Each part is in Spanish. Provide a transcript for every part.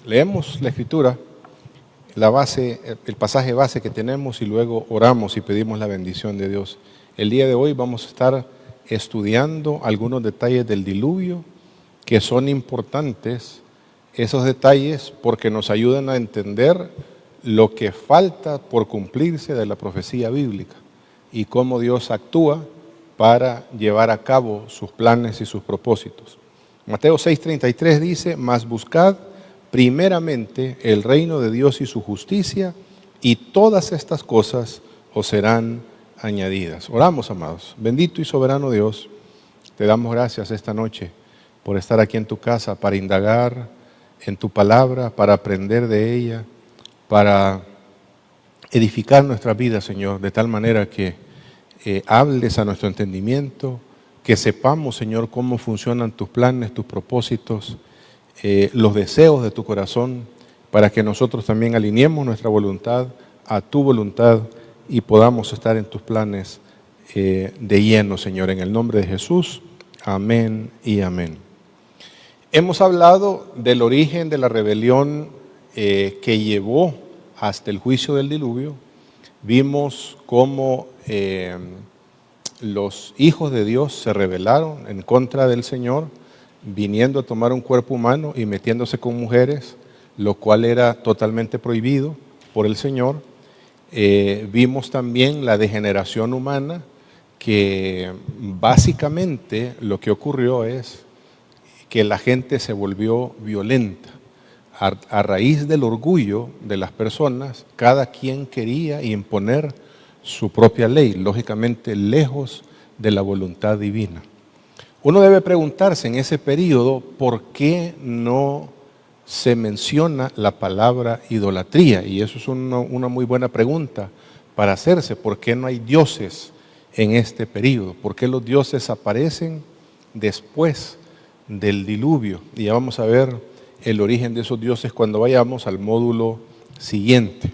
Leemos la Escritura, la base, el pasaje base que tenemos y luego oramos y pedimos la bendición de Dios. El día de hoy vamos a estar estudiando algunos detalles del diluvio que son importantes, esos detalles porque nos ayudan a entender lo que falta por cumplirse de la profecía bíblica y cómo Dios actúa para llevar a cabo sus planes y sus propósitos. Mateo 6:33 dice: mas buscad primeramente el reino de Dios y su justicia, y todas estas cosas os serán añadidas. Oramos, amados. Bendito y soberano Dios, te damos gracias esta noche por estar aquí en tu casa para indagar en tu palabra, para aprender de ella, para edificar nuestra vida, Señor, de tal manera que hables a nuestro entendimiento, que sepamos, Señor, cómo funcionan tus planes, tus propósitos, los deseos de tu corazón, para que nosotros también alineemos nuestra voluntad a tu voluntad y podamos estar en tus planes de lleno, Señor, en el nombre de Jesús. Amén y amén. Hemos hablado del origen de la rebelión que llevó hasta el juicio del diluvio. Vimos cómo los hijos de Dios se rebelaron en contra del Señor, viniendo a tomar un cuerpo humano y metiéndose con mujeres, lo cual era totalmente prohibido por el Señor. Vimos también la degeneración humana, que básicamente lo que ocurrió es que la gente se volvió violenta. A raíz del orgullo de las personas, cada quien quería imponer su propia ley, lógicamente lejos de la voluntad divina. Uno debe preguntarse en ese periodo por qué no se menciona la palabra idolatría, y eso es una muy buena pregunta para hacerse. ¿Por qué no hay dioses en este periodo? ¿Por qué los dioses aparecen después del diluvio? Y ya vamos a ver el origen de esos dioses cuando vayamos al módulo siguiente.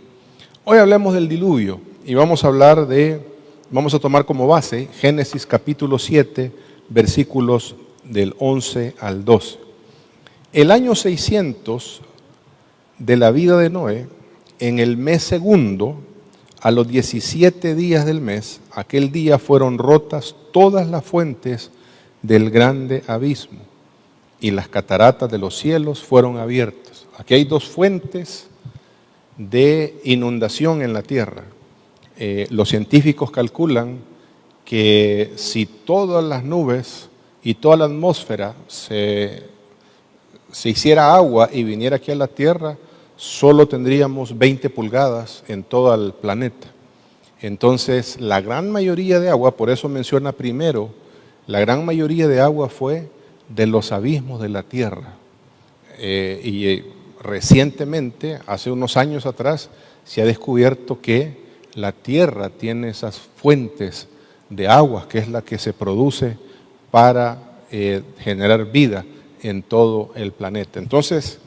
Hoy hablemos del diluvio y vamos a tomar como base Génesis capítulo 7, versículos del 11 al 12. El año 600 de la vida de Noé, en el mes segundo, a los 17 días del mes, aquel día fueron rotas todas las fuentes del grande abismo, y las cataratas de los cielos fueron abiertas. Aquí hay dos fuentes de inundación en la tierra. Los científicos calculan que si todas las nubes y toda la atmósfera se hiciera agua y viniera aquí a la tierra, solo tendríamos 20 pulgadas en todo el planeta. Entonces, la gran mayoría de agua, por eso menciona primero, la gran mayoría de agua fue de los abismos de la tierra. Y recientemente, hace unos años atrás, se ha descubierto que la tierra tiene esas fuentes de agua, que es la que se produce para generar vida en todo el planeta. Entonces,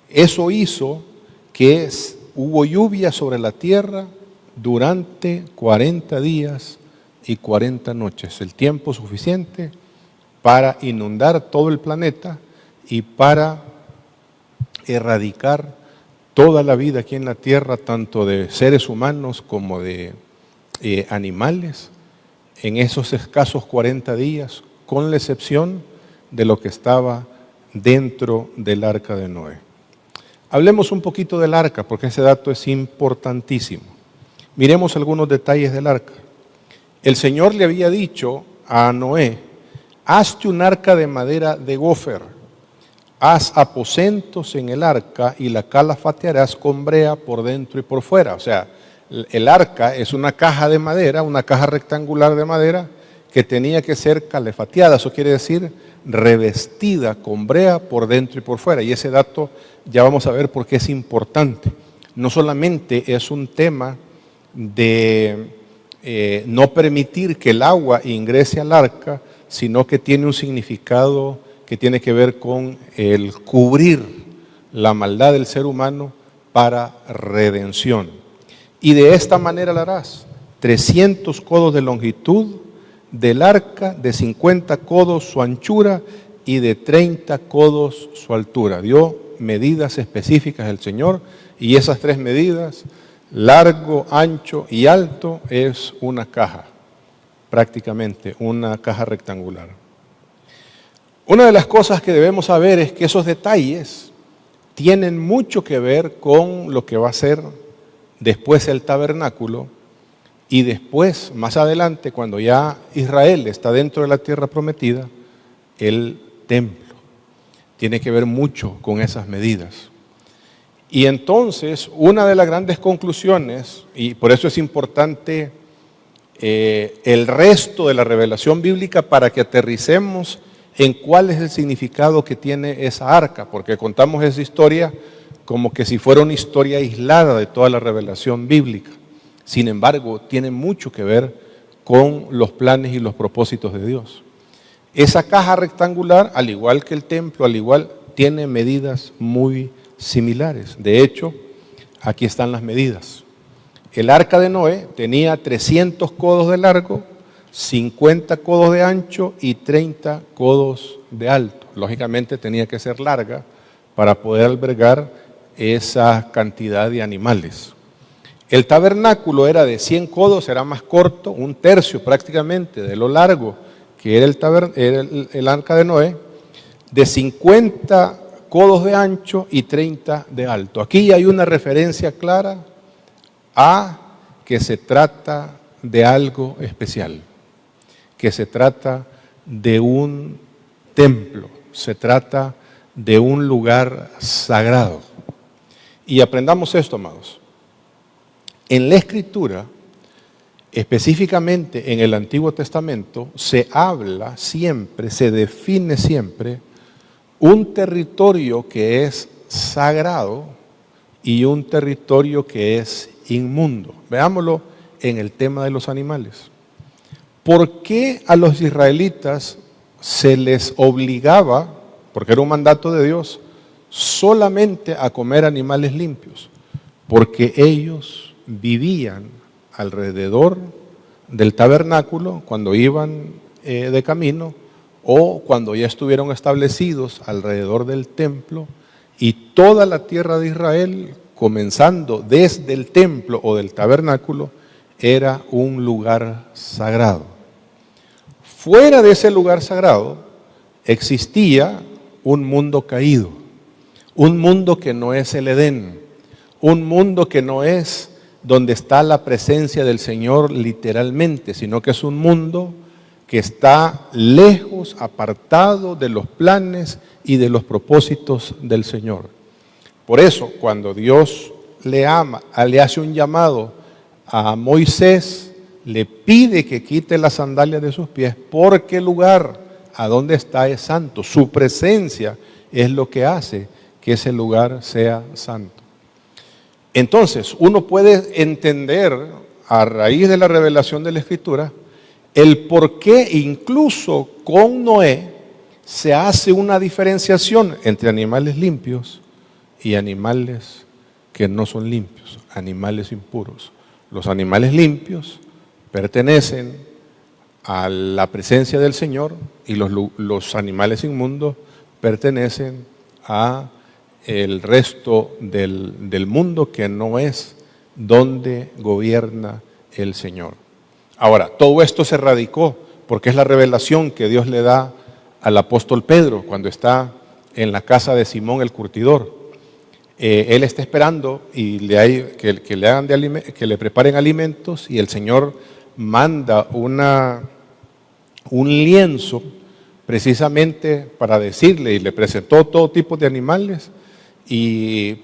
eso hizo que hubo lluvia sobre la tierra durante 40 días y 40 noches, el tiempo suficiente para inundar todo el planeta y para erradicar toda la vida aquí en la tierra, tanto de seres humanos como de animales, en esos escasos 40 días, con la excepción de lo que estaba dentro del arca de Noé. Hablemos un poquito del arca, porque ese dato es importantísimo. Miremos algunos detalles del arca. El Señor le había dicho a Noé: hazte un arca de madera de gofer, haz aposentos en el arca y la calafatearás con brea por dentro y por fuera. O sea, el arca es una caja de madera, una caja rectangular de madera que tenía que ser calafateada. Eso quiere decir revestida con brea por dentro y por fuera. Y ese dato ya vamos a ver por qué es importante. No solamente es un tema de no permitir que el agua ingrese al arca, sino que tiene un significado que tiene que ver con el cubrir la maldad del ser humano para redención. Y de esta manera la harás: 300 codos de longitud del arca, de 50 codos su anchura y de 30 codos su altura. Dio medidas específicas del Señor, y esas 3 medidas, largo, ancho y alto, es una caja, prácticamente una caja rectangular. Una de las cosas que debemos saber es que esos detalles tienen mucho que ver con lo que va a ser después el tabernáculo y después, más adelante, cuando ya Israel está dentro de la tierra prometida, el templo. Tiene que ver mucho con esas medidas. Y entonces, una de las grandes conclusiones, y por eso es importante el resto de la revelación bíblica para que aterricemos en cuál es el significado que tiene esa arca, porque contamos esa historia como que si fuera una historia aislada de toda la revelación bíblica. Sin embargo, tiene mucho que ver con los planes y los propósitos de Dios. Esa caja rectangular, al igual que el templo, tiene medidas muy similares. De hecho, aquí están las medidas. El arca de Noé tenía 300 codos de largo, 50 codos de ancho y 30 codos de alto. Lógicamente tenía que ser larga para poder albergar esa cantidad de animales. El tabernáculo era de 100 codos, era más corto, 1/3 prácticamente de lo largo que era el arca de Noé, de 50 codos de ancho y 30 de alto. Aquí hay una referencia clara a que se trata de algo especial, que se trata de un templo, se trata de un lugar sagrado. Y aprendamos esto, amados. En la Escritura, específicamente en el Antiguo Testamento, se habla siempre, se define siempre un territorio que es sagrado y un territorio que es inmundo. Veámoslo en el tema de los animales. ¿Por qué a los israelitas se les obligaba, porque era un mandato de Dios, solamente a comer animales limpios? Porque ellos vivían alrededor del tabernáculo cuando iban de camino o cuando ya estuvieron establecidos alrededor del templo, y toda la tierra de Israel, comenzando desde el templo o del tabernáculo, era un lugar sagrado. Fuera de ese lugar sagrado existía un mundo caído, un mundo que no es el Edén, un mundo que no es donde está la presencia del Señor literalmente, sino que es un mundo que está lejos, apartado de los planes y de los propósitos del Señor. Por eso, cuando Dios le hace un llamado a Moisés, le pide que quite las sandalias de sus pies, porque el lugar a donde está es santo. Su presencia es lo que hace que ese lugar sea santo. Entonces, uno puede entender, a raíz de la revelación de la Escritura, el por qué incluso con Noé se hace una diferenciación entre animales limpios y animales que no son limpios, animales impuros. Los animales limpios pertenecen a la presencia del Señor y los animales inmundos pertenecen a el resto del mundo, que no es donde gobierna el Señor. Ahora, todo esto se radicó porque es la revelación que Dios le da al apóstol Pedro cuando está en la casa de Simón el curtidor. Él está esperando y que le preparen alimentos, y el Señor manda un lienzo precisamente para decirle, y le presentó todo tipo de animales, y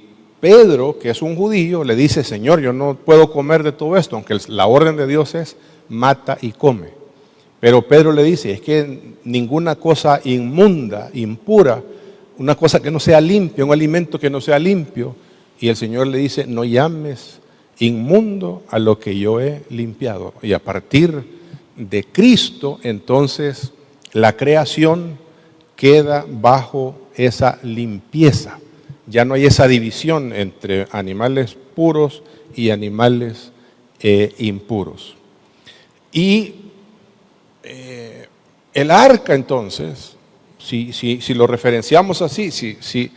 Pedro, que es un judío, le dice: Señor, yo no puedo comer de todo esto, aunque la orden de Dios es mata y come. Pero Pedro le dice: es que ninguna cosa inmunda, impura, una cosa que no sea limpia, un alimento que no sea limpio. Y el Señor le dice: no llames inmundo a lo que yo he limpiado. Y a partir de Cristo, entonces, la creación queda bajo esa limpieza. Ya no hay esa división entre animales puros y animales impuros. Y el arca, entonces, si lo referenciamos así, si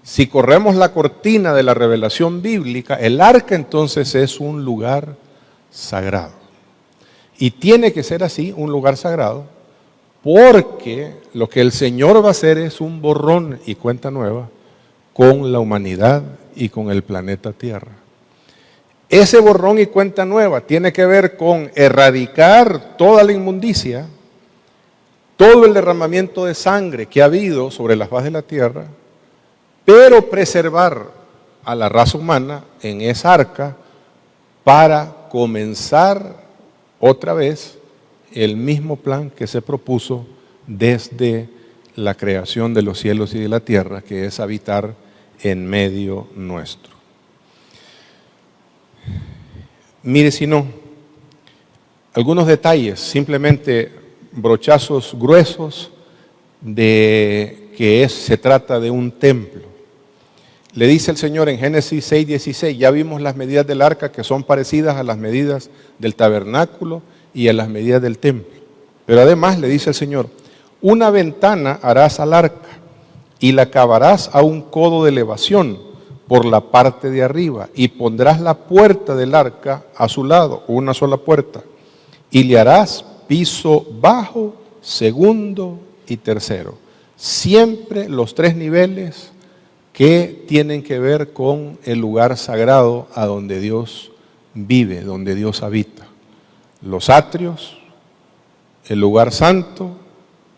Si corremos la cortina de la revelación bíblica, el arca entonces es un lugar sagrado. Y tiene que ser así, un lugar sagrado, porque lo que el Señor va a hacer es un borrón y cuenta nueva con la humanidad y con el planeta Tierra. Ese borrón y cuenta nueva tiene que ver con erradicar toda la inmundicia, todo el derramamiento de sangre que ha habido sobre la faz de la tierra, pero preservar a la raza humana en esa arca para comenzar otra vez el mismo plan que se propuso desde la creación de los cielos y de la tierra, que es habitar en medio nuestro. Mire si no, algunos detalles, simplemente brochazos gruesos de que se trata de un templo. Le dice el Señor en Génesis 6:16, ya vimos las medidas del arca que son parecidas a las medidas del tabernáculo y a las medidas del templo. Pero además le dice el Señor, una ventana harás al arca y la cavarás a un codo de elevación por la parte de arriba y pondrás la puerta del arca a su lado, una sola puerta, y le harás piso bajo, segundo y tercero. Siempre los tres niveles que tienen que ver con el lugar sagrado a donde Dios vive, donde Dios habita. Los atrios, el lugar santo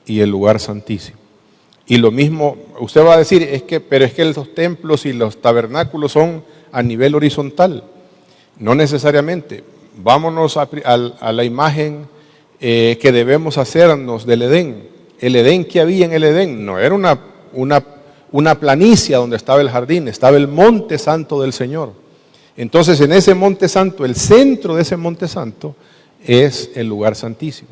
y el lugar santísimo. Y lo mismo, usted va a decir, pero es que los templos y los tabernáculos son a nivel horizontal. No necesariamente. Vámonos a la imagen que debemos hacernos del Edén. El Edén que había en el Edén no era una planicie donde estaba el jardín, estaba el monte santo del Señor. Entonces en ese monte santo, el centro de ese monte santo es el lugar santísimo.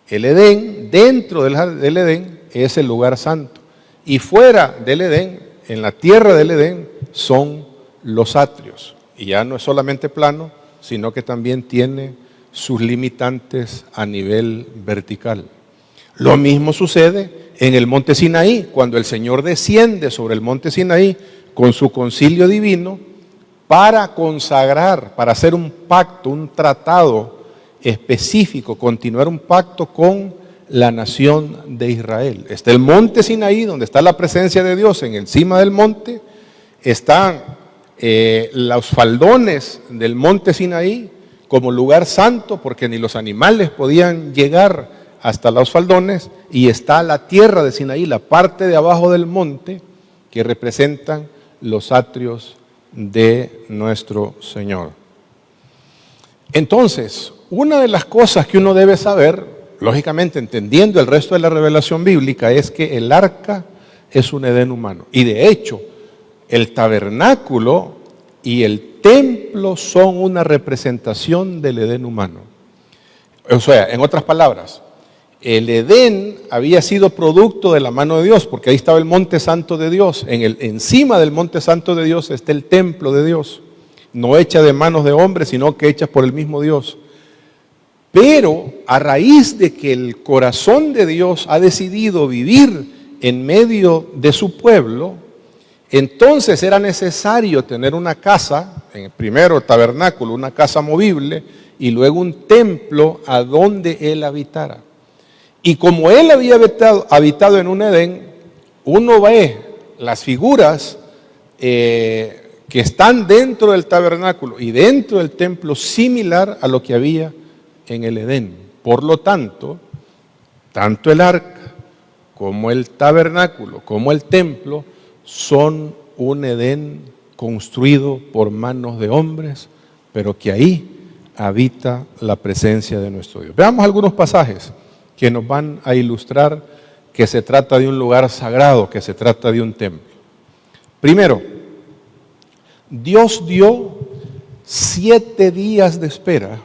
El Edén, dentro del Edén, es el lugar santo. Y fuera del Edén, en la tierra del Edén, son los atrios. Y ya no es solamente plano, sino que también tiene sus limitantes a nivel vertical. Lo mismo sucede en el monte Sinaí, cuando el Señor desciende sobre el monte Sinaí con su concilio divino para consagrar, para hacer un pacto, un tratado específico, continuar un pacto con la nación de Israel. Está el monte Sinaí, donde está la presencia de Dios en encima del monte, están los faldones del monte Sinaí como lugar santo, porque ni los animales podían llegar hasta los faldones, y está la tierra de Sinaí, la parte de abajo del monte, que representan los atrios de nuestro Señor. Entonces, una de las cosas que uno debe saber, lógicamente entendiendo el resto de la revelación bíblica, es que el arca es un Edén humano. Y de hecho, el tabernáculo y el templo son una representación del Edén humano. O sea, en otras palabras, el Edén había sido producto de la mano de Dios, porque ahí estaba el monte santo de Dios. Encima del monte santo de Dios está el templo de Dios, no hecha de manos de hombres, sino que hecha por el mismo Dios. Pero a raíz de que el corazón de Dios ha decidido vivir en medio de su pueblo, entonces era necesario tener una casa, primero tabernáculo, una casa movible, y luego un templo a donde Él habitara. Y como Él había habitado en un Edén, uno ve las figuras que están dentro del tabernáculo y dentro del templo similar a lo que había en el Edén. Por lo tanto, tanto el arca como el tabernáculo como el templo son un Edén construido por manos de hombres, pero que ahí habita la presencia de nuestro Dios. Veamos algunos pasajes que nos van a ilustrar que se trata de un lugar sagrado, que se trata de un templo. Primero, Dios dio 7 días de espera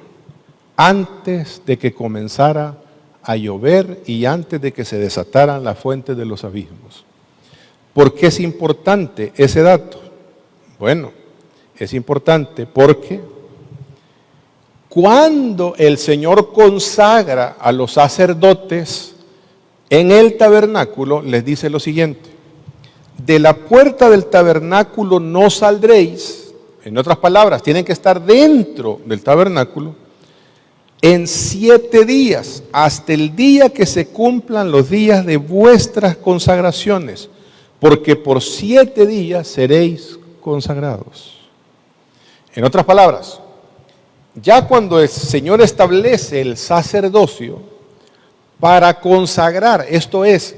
antes de que comenzara a llover y antes de que se desataran las fuentes de los abismos. ¿Por qué es importante ese dato? Bueno, es importante porque cuando el Señor consagra a los sacerdotes en el tabernáculo, les dice lo siguiente: de la puerta del tabernáculo no saldréis. En otras palabras, tienen que estar dentro del tabernáculo en 7 días, hasta el día que se cumplan los días de vuestras consagraciones, porque por 7 días seréis consagrados. En otras palabras, ya cuando el Señor establece el sacerdocio para consagrar, esto es,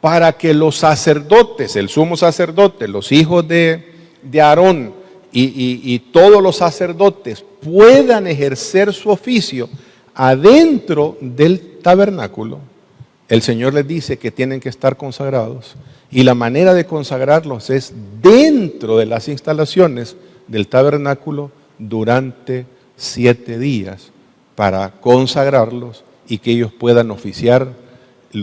para que los sacerdotes, el sumo sacerdote, los hijos de Aarón y todos los sacerdotes puedan ejercer su oficio adentro del tabernáculo, el Señor les dice que tienen que estar consagrados, y la manera de consagrarlos es dentro de las instalaciones del tabernáculo durante 7 días, para consagrarlos y que ellos puedan oficiar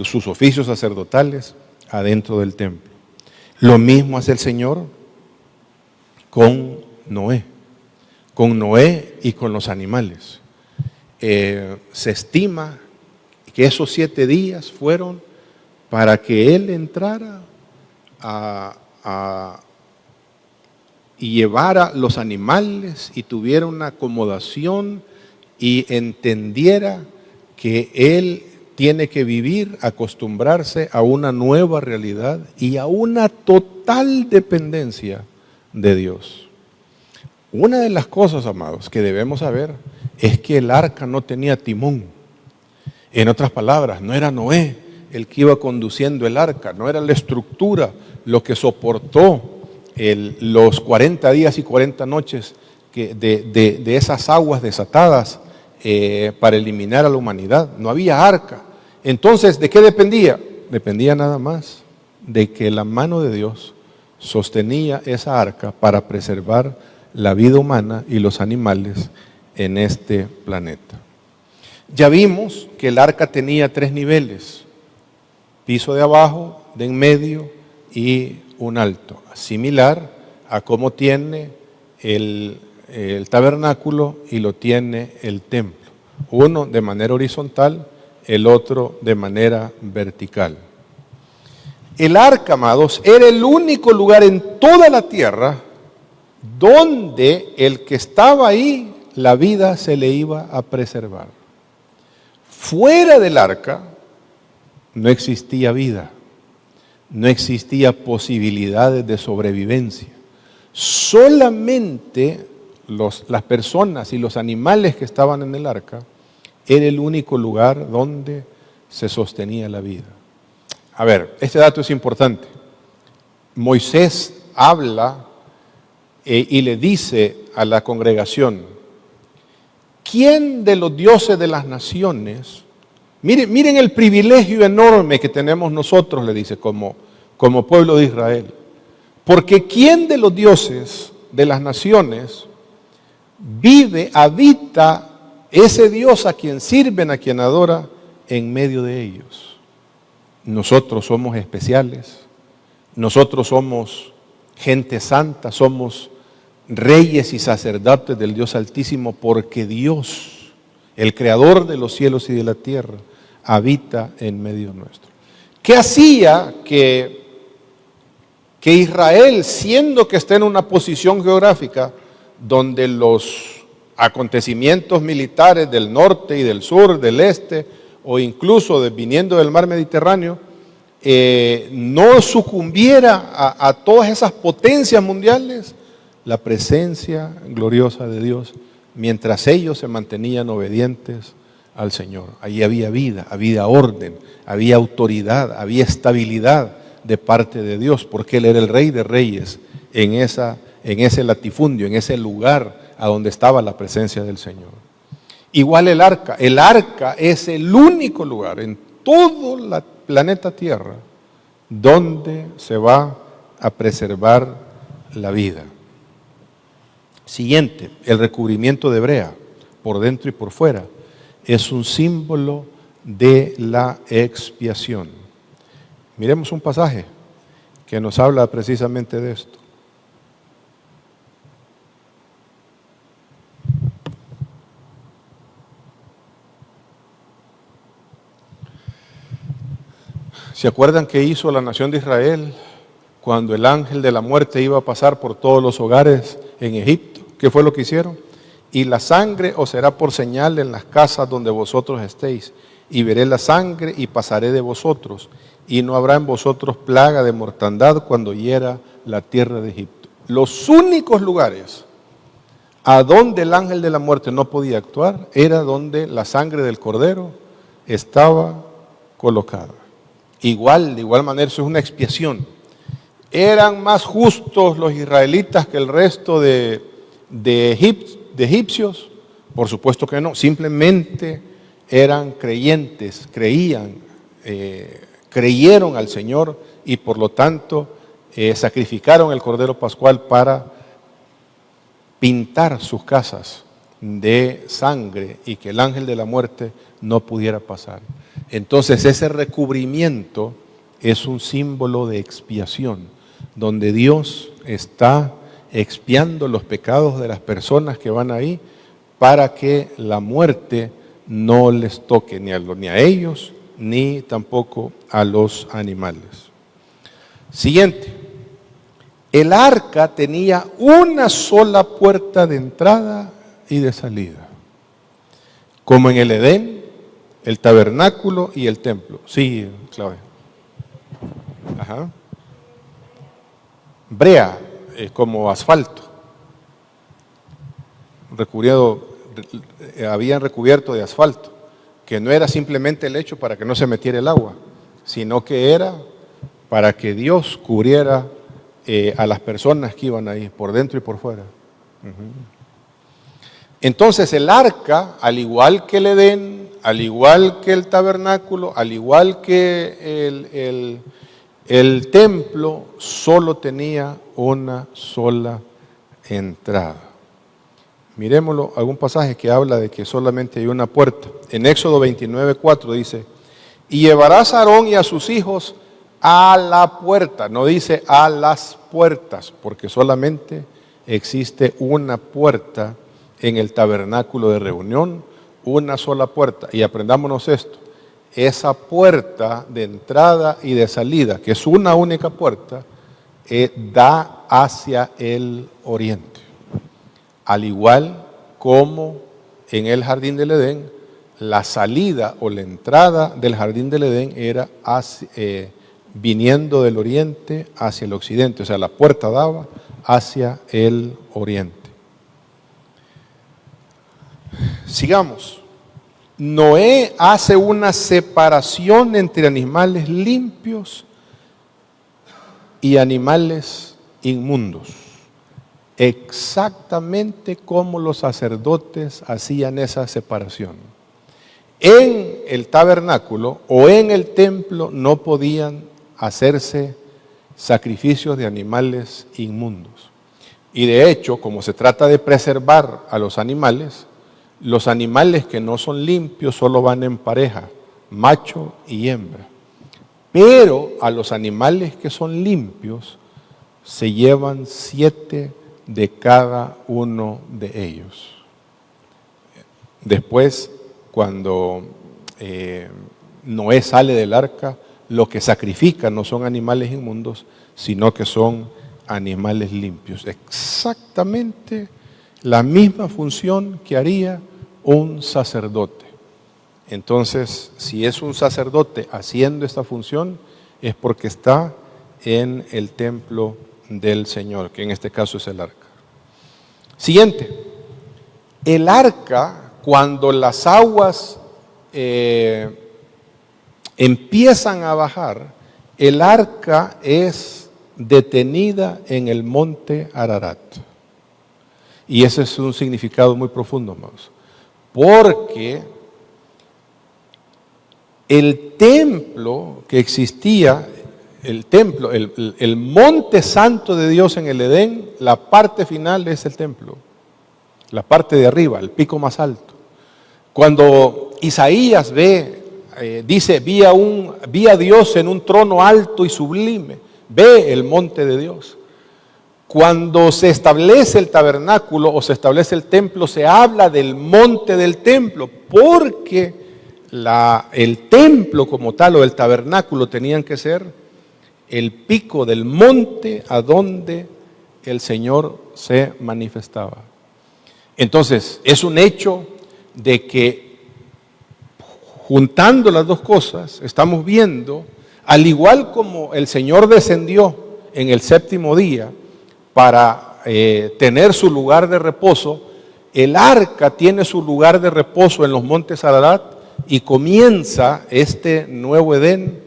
sus oficios sacerdotales adentro del templo. Lo mismo hace el Señor con Noé y con los animales. Se estima que esos 7 días fueron para que Él entrara y llevara los animales y tuviera una acomodación y entendiera que Él tiene que vivir, acostumbrarse a una nueva realidad y a una total dependencia de Dios. Una de las cosas, amados, que debemos saber es que el arca no tenía timón. En otras palabras, no era Noé el que iba conduciendo el arca, no era la estructura lo que soportó los 40 días y 40 noches de esas aguas desatadas para eliminar a la humanidad. No había arca. Entonces, ¿de qué dependía? Dependía nada más de que la mano de Dios sostenía esa arca para preservar la vida humana y los animales en este planeta. Ya vimos que el arca tenía 3 niveles: piso de abajo, de en medio y un alto, similar a cómo tiene el tabernáculo y lo tiene el templo. Uno de manera horizontal, el otro de manera vertical. El arca, amados, era el único lugar en toda la tierra donde el que estaba ahí, la vida se le iba a preservar. Fuera del arca no existía vida, no existía posibilidades de sobrevivencia. Solamente las personas y los animales que estaban en el arca era el único lugar donde se sostenía la vida. A ver, este dato es importante. Moisés habla y le dice a la congregación: ¿quién de los dioses de las naciones? Miren el privilegio enorme que tenemos nosotros, le dice, como pueblo de Israel. Porque ¿quién de los dioses de las naciones habita ese Dios a quien sirven, a quien adora, en medio de ellos? Nosotros somos especiales, nosotros somos gente santa, somos reyes y sacerdotes del Dios Altísimo, porque Dios, el creador de los cielos y de la tierra, habita en medio nuestro. ¿Qué hacía que Israel, siendo que está en una posición geográfica donde los acontecimientos militares del norte y del sur, del este, o incluso viniendo del mar Mediterráneo, no sucumbiera a todas esas potencias mundiales? La presencia gloriosa de Dios, mientras ellos se mantenían obedientes al Señor. Allí había vida, había orden, había autoridad, había estabilidad de parte de Dios, porque Él era el Rey de Reyes en ese latifundio, en ese lugar a donde estaba la presencia del Señor. Igual el arca es el único lugar en todo el planeta Tierra donde se va a preservar la vida. Siguiente, el recubrimiento de brea, por dentro y por fuera, es un símbolo de la expiación. Miremos un pasaje que nos habla precisamente de esto. ¿Se acuerdan qué hizo la nación de Israel cuando el ángel de la muerte iba a pasar por todos los hogares en Egipto. ¿Qué fue lo que hicieron? Y la sangre os será por señal en las casas donde vosotros estéis, y veré la sangre y pasaré de vosotros, y no habrá en vosotros plaga de mortandad cuando hiera la tierra de Egipto. Los únicos lugares a donde el ángel de la muerte no podía actuar era donde la sangre del cordero estaba colocada. De igual manera, eso es una expiación. ¿Eran más justos los israelitas que el resto de egipcios? Por supuesto que no, simplemente eran creyentes, creyeron al Señor y por lo tanto sacrificaron el cordero pascual para pintar sus casas de sangre y que el ángel de la muerte no pudiera pasar. Entonces ese recubrimiento es un símbolo de expiación, donde Dios está expiando los pecados de las personas que van ahí para que la muerte no les toque ni a ellos ni tampoco a los animales. Siguiente. El arca tenía una sola puerta de entrada y de salida, como en el Edén, el tabernáculo y el templo. Sí, Claudia. Ajá. Brea es como asfalto. Habían recubierto de asfalto, que no era simplemente el hecho para que no se metiera el agua, sino que era para que Dios cubriera a las personas que iban ahí, por dentro y por fuera. Entonces el arca, al igual que el Edén, al igual que el tabernáculo, al igual que el templo, solo tenía una sola entrada. Miremoslo, algún pasaje que habla de que solamente hay una puerta. En Éxodo 29:4 dice, y llevarás a Aarón y a sus hijos a la puerta, no dice a las puertas, porque solamente existe una puerta en el tabernáculo de reunión, una sola puerta. Y aprendámonos esto, esa puerta de entrada y de salida, que es una única puerta, da hacia el oriente. Al igual como en el jardín del Edén, la salida o la entrada del jardín del Edén era viniendo del oriente hacia el occidente, o sea, la puerta daba hacia el oriente. Sigamos. Noé hace una separación entre animales limpios y animales inmundos, exactamente como los sacerdotes hacían esa separación. En el tabernáculo o en el templo no podían hacerse sacrificios de animales inmundos. Y de hecho, como se trata de preservar a los animales que no son limpios solo van en pareja, macho y hembra. Pero a los animales que son limpios se llevan 7 de cada uno de ellos. Después, cuando Noé sale del arca, lo que sacrifica no son animales inmundos, sino que son animales limpios. Exactamente la misma función que haría un sacerdote. Entonces, si es un sacerdote haciendo esta función, es porque está en el templo del Señor, que en este caso es el arca. Siguiente. El arca, cuando las aguas empiezan a bajar, el arca es detenida en el monte Ararat. Y ese es un significado muy profundo, amados. Porque el templo que existía, el monte santo de Dios en el Edén, la parte final es el templo. La parte de arriba, el pico más alto. Cuando Isaías dice, vi a Dios en un trono alto y sublime, ve el monte de Dios. Cuando se establece el tabernáculo o se establece el templo, se habla del monte del templo, porque el templo como tal o el tabernáculo tenían que ser el pico del monte a donde el Señor se manifestaba. Entonces, es un hecho de que juntando las dos cosas, estamos viendo, al igual como el Señor descendió en el séptimo día para tener su lugar de reposo, el arca tiene su lugar de reposo en los montes Ararat y comienza este nuevo Edén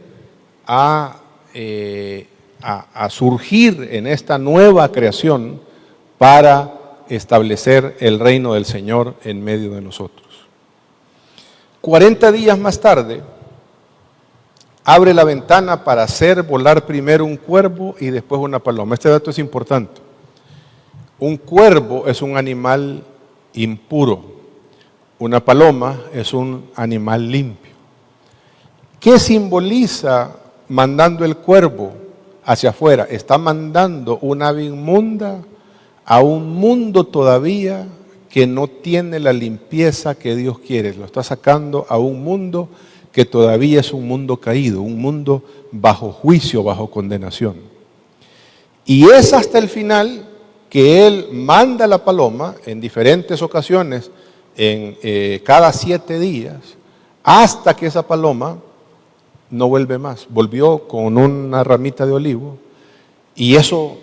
a surgir en esta nueva creación para establecer el reino del Señor en medio de nosotros. 40 días más tarde, abre la ventana para hacer volar primero un cuervo y después una paloma. Este dato es importante. Un cuervo es un animal impuro. Una paloma es un animal limpio. ¿Qué simboliza mandando el cuervo hacia afuera? Está mandando una ave inmunda a un mundo todavía que no tiene la limpieza que Dios quiere. Lo está sacando a un mundo que todavía es un mundo caído, un mundo bajo juicio, bajo condenación. Y es hasta el final que Él manda la paloma en diferentes ocasiones, en cada 7 días, hasta que esa paloma no vuelve más. Volvió con una ramita de olivo, y eso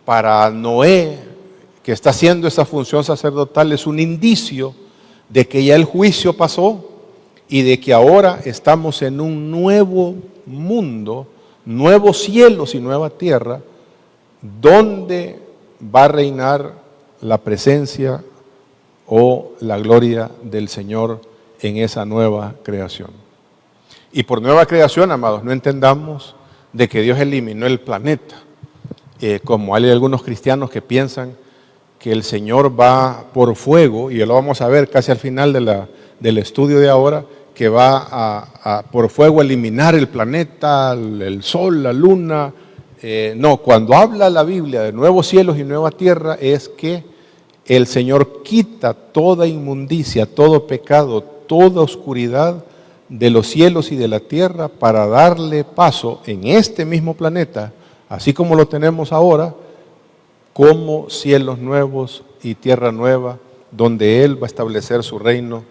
para Noé, que está haciendo esa función sacerdotal, es un indicio de que ya el juicio pasó y de que ahora estamos en un nuevo mundo, nuevos cielos y nueva tierra, donde va a reinar la presencia o la gloria del Señor en esa nueva creación. Y por nueva creación, amados, no entendamos de que Dios eliminó el planeta, como hay algunos cristianos que piensan que el Señor va por fuego, y lo vamos a ver casi al final del estudio de ahora, que va por fuego a eliminar el planeta, el sol, la luna. No, cuando habla la Biblia de nuevos cielos y nueva tierra, es que el Señor quita toda inmundicia, todo pecado, toda oscuridad de los cielos y de la tierra para darle paso en este mismo planeta, así como lo tenemos ahora, como cielos nuevos y tierra nueva, donde Él va a establecer su reino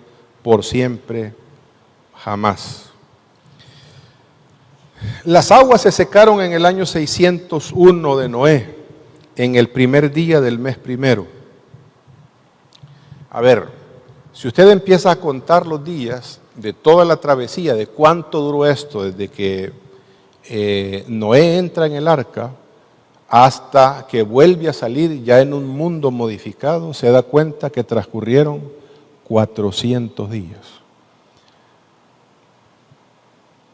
por siempre, jamás. Las aguas se secaron en el año 601 de Noé, en el primer día del mes primero. A ver, si usted empieza a contar los días de toda la travesía, de cuánto duró esto, desde que Noé entra en el arca hasta que vuelve a salir ya en un mundo modificado, se da cuenta que transcurrieron 400 días.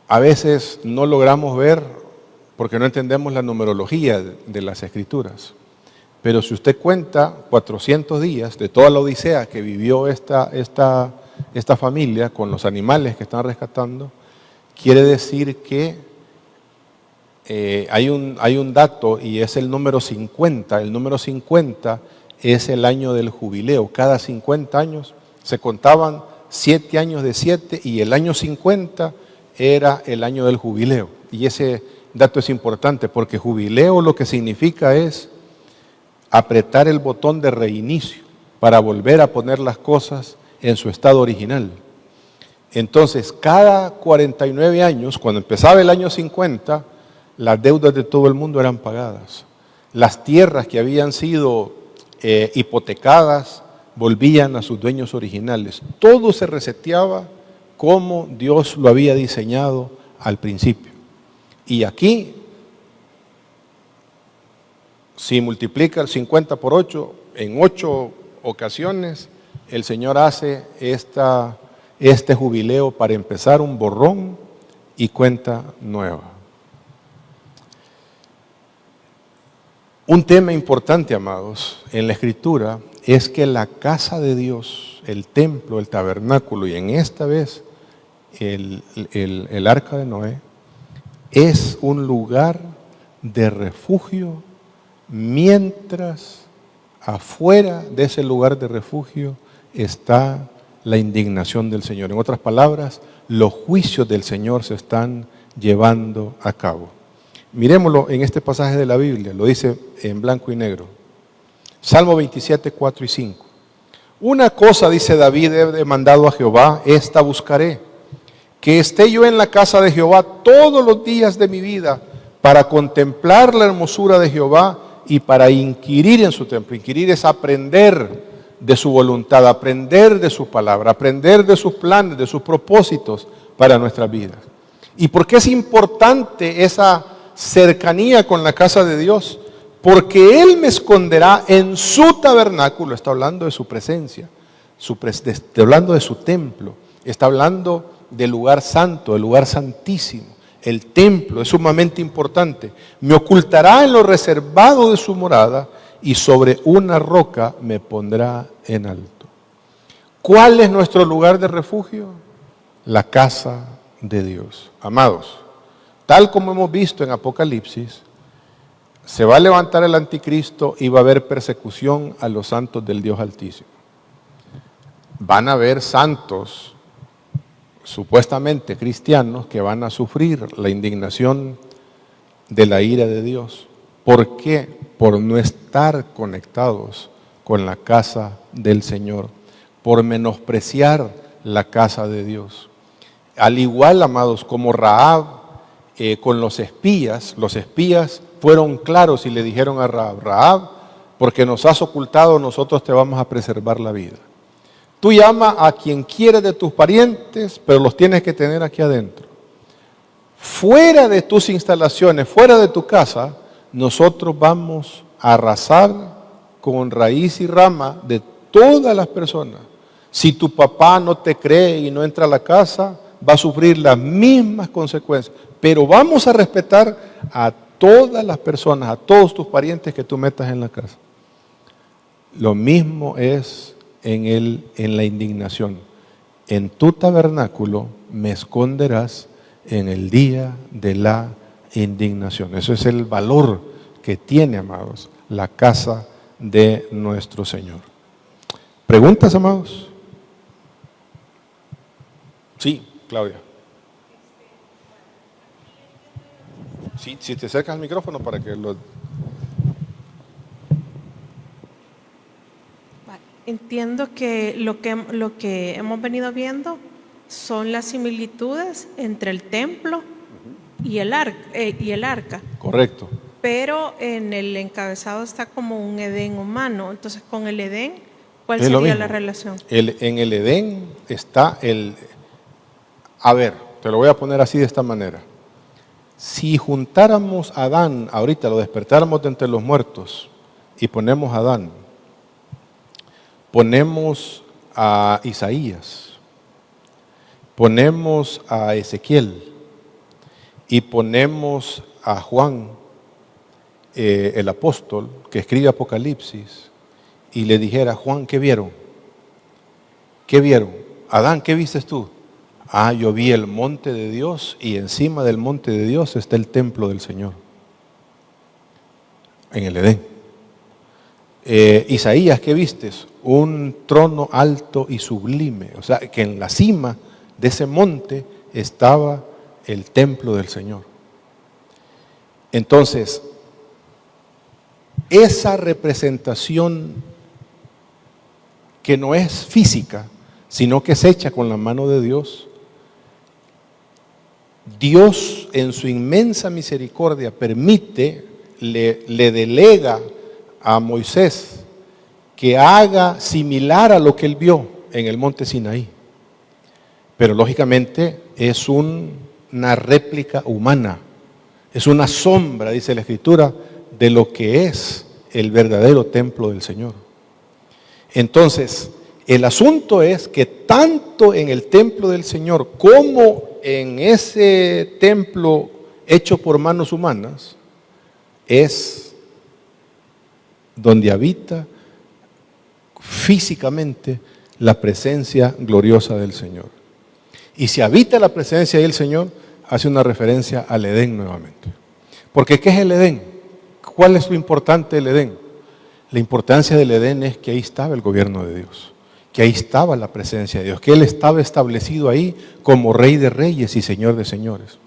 A veces no logramos ver porque no entendemos la numerología de las Escrituras. Pero si usted cuenta 400 días de toda la odisea que vivió esta familia con los animales que están rescatando, quiere decir que hay un dato, y es el número 50. El número 50 es el año del jubileo. Cada 50 años se contaban 7 años de 7, y el año 50 era el año del jubileo. Y ese dato es importante porque jubileo lo que significa es apretar el botón de reinicio para volver a poner las cosas en su estado original. Entonces, cada 49 años, cuando empezaba el año 50, las deudas de todo el mundo eran pagadas. Las tierras que habían sido hipotecadas volvían a sus dueños originales. Todo se reseteaba como Dios lo había diseñado al principio. Y aquí, si multiplica el 50 por 8, en 8 ocasiones el Señor hace este jubileo para empezar un borrón y cuenta nueva. Un tema importante, amados, en la Escritura es que la casa de Dios, el templo, el tabernáculo, y en esta vez el arca de Noé, es un lugar de refugio, mientras afuera de ese lugar de refugio está la indignación del Señor. En otras palabras, los juicios del Señor se están llevando a cabo. Miremoslo en este pasaje de la Biblia, lo dice en blanco y negro. Salmo 27, 4 y 5. Una cosa, dice David, he demandado a Jehová, esta buscaré, que esté yo en la casa de Jehová todos los días de mi vida, para contemplar la hermosura de Jehová y para inquirir en su templo. Inquirir es aprender de su voluntad, aprender de su palabra, aprender de sus planes, de sus propósitos para nuestras vidas. ¿Y por qué es importante esa cercanía con la casa de Dios? Porque Él me esconderá en su tabernáculo, está hablando de su presencia, está hablando de su templo, está hablando del lugar santo, del lugar santísimo. El templo es sumamente importante. Me ocultará en lo reservado de su morada y sobre una roca me pondrá en alto. ¿Cuál es nuestro lugar de refugio? La casa de Dios. Amados, tal como hemos visto en Apocalipsis, se va a levantar el anticristo y va a haber persecución a los santos del Dios Altísimo. Van a haber santos, supuestamente cristianos, que van a sufrir la indignación de la ira de Dios. ¿Por qué? Por no estar conectados con la casa del Señor, por menospreciar la casa de Dios. Al igual, amados, como Rahab con los espías fueron claros y le dijeron a Rahab, Rahab, porque nos has ocultado, nosotros te vamos a preservar la vida. Tú llama a quien quieres de tus parientes, pero los tienes que tener aquí adentro. Fuera de tus instalaciones, fuera de tu casa, nosotros vamos a arrasar con raíz y rama de todas las personas. Si tu papá no te cree y no entra a la casa, va a sufrir las mismas consecuencias. Pero vamos a respetar a todas las personas, a todos tus parientes que tú metas en la casa. Lo mismo es en la indignación. En tu tabernáculo me esconderás en el día de la indignación. Eso es el valor que tiene, amados, la casa de nuestro Señor. ¿Preguntas, amados? Sí, Claudia. Sí, si te acercas al micrófono para que lo... Entiendo que lo que hemos venido viendo son las similitudes entre el templo y el arca. Correcto. Pero en el encabezado está como un Edén humano. Entonces, con el Edén, ¿cuál Es lo sería mismo. la relación? En el Edén está el... A ver, te lo voy a poner así de esta manera. Si juntáramos a Adán, ahorita lo despertáramos de entre los muertos y ponemos a Adán, ponemos a Isaías, ponemos a Ezequiel y ponemos a Juan, el apóstol que escribe Apocalipsis, y le dijera, Juan, ¿qué vieron? ¿Qué vieron? Adán, ¿qué viste tú? Ah, yo vi el monte de Dios y encima del monte de Dios está el templo del Señor, en el Edén. Isaías, ¿qué vistes? Un trono alto y sublime, o sea, que en la cima de ese monte estaba el templo del Señor. Entonces, esa representación que no es física, sino que es hecha con la mano de Dios, Dios en su inmensa misericordia permite, le delega a Moisés que haga similar a lo que él vio en el monte Sinaí. Pero lógicamente es una réplica humana, es una sombra, dice la Escritura, de lo que es el verdadero templo del Señor. Entonces, el asunto es que tanto en el templo del Señor como en ese templo hecho por manos humanas, es donde habita físicamente la presencia gloriosa del Señor. Y si habita la presencia del Señor, hace una referencia al Edén nuevamente. Porque ¿qué es el Edén? ¿Cuál es lo importante del Edén? La importancia del Edén es que ahí estaba el gobierno de Dios, que ahí estaba la presencia de Dios, que Él estaba establecido ahí como Rey de Reyes y Señor de Señores.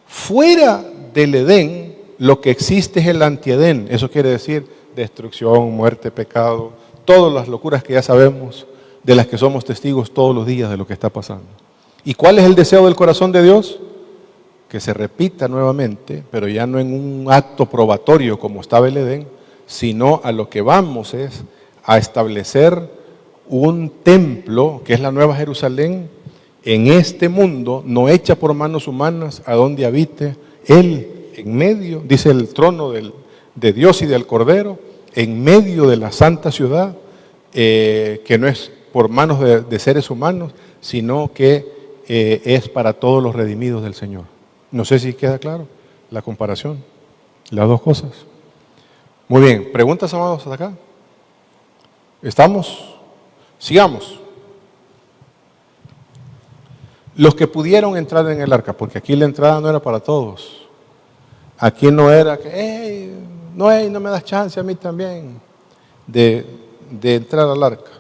Fuera del Edén lo que existe es el antiedén. Eso quiere decir destrucción, muerte, pecado, todas las locuras que ya sabemos, de las que somos testigos todos los días de lo que está pasando. ¿Y cuál es el deseo del corazón de Dios? Que se repita nuevamente, pero ya no en un acto probatorio como estaba el Edén, sino a lo que vamos es a establecer un templo, que es la Nueva Jerusalén, en este mundo, no hecha por manos humanas, a donde habite Él en medio, dice el trono de Dios y del Cordero, en medio de la santa ciudad, que no es por manos de seres humanos, sino que es para todos los redimidos del Señor. No sé si queda claro la comparación, las dos cosas. Muy bien, ¿preguntas, amados, hasta acá? ¿Estamos? Sigamos. Los que pudieron entrar en el arca, porque aquí la entrada no era para todos. Aquí no era que, hey, no me das chance a mí también de entrar al arca.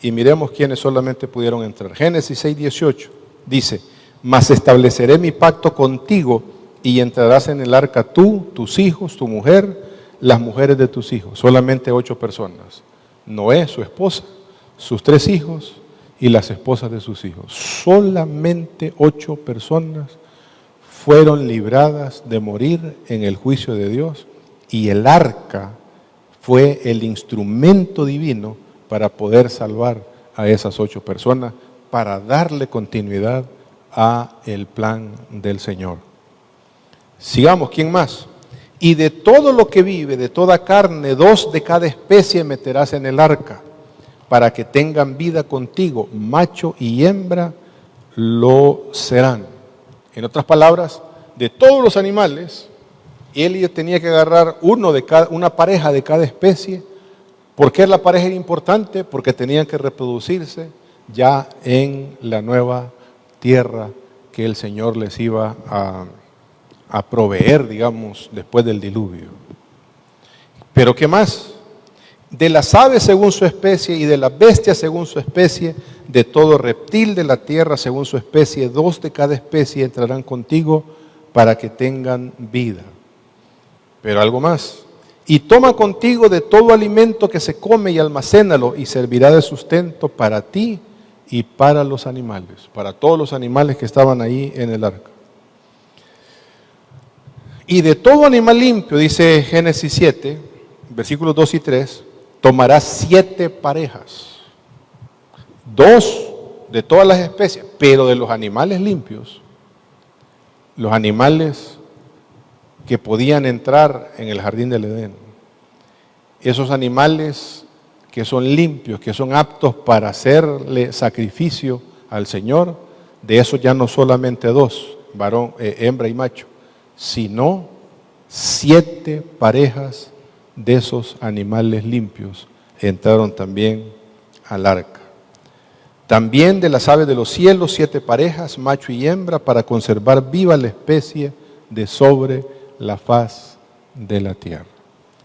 Y miremos quiénes solamente pudieron entrar. Génesis 6:18 dice, mas estableceré mi pacto contigo y entrarás en el arca tú, tus hijos, tu mujer, las mujeres de tus hijos. Solamente 8 personas. Noé, su esposa, sus 3 hijos y las esposas de sus hijos. Solamente 8 personas fueron libradas de morir en el juicio de Dios, y el arca fue el instrumento divino para poder salvar a esas 8 personas, para darle continuidad a el plan del Señor. Sigamos, ¿quién más? Y de todo lo que vive, de toda carne, 2 de cada especie meterás en el arca, para que tengan vida contigo, macho y hembra lo serán. En otras palabras, de todos los animales, él tenía que agarrar una pareja de cada especie. ¿Por qué la pareja era importante? Porque tenían que reproducirse ya en la nueva tierra que el Señor les iba a proveer, digamos, después del diluvio. Pero ¿qué más? De las aves según su especie y de las bestias según su especie, de todo reptil de la tierra según su especie, 2 de cada especie entrarán contigo para que tengan vida. Pero algo más. Y toma contigo de todo alimento que se come y almacénalo, y servirá de sustento para ti y para los animales, para todos los animales que estaban ahí en el arca. Y de todo animal limpio, dice Génesis 7, versículos 2 y 3, tomarás 7 parejas, 2 de todas las especies, pero de los animales limpios, los animales que podían entrar en el jardín del Edén, esos animales que son limpios, que son aptos para hacerle sacrificio al Señor, de esos ya no solamente 2, varón, hembra y macho, sino 7 parejas de esos animales limpios entraron también al arca. También de las aves de los cielos 7 parejas, macho y hembra, para conservar viva la especie de sobre la faz de la tierra.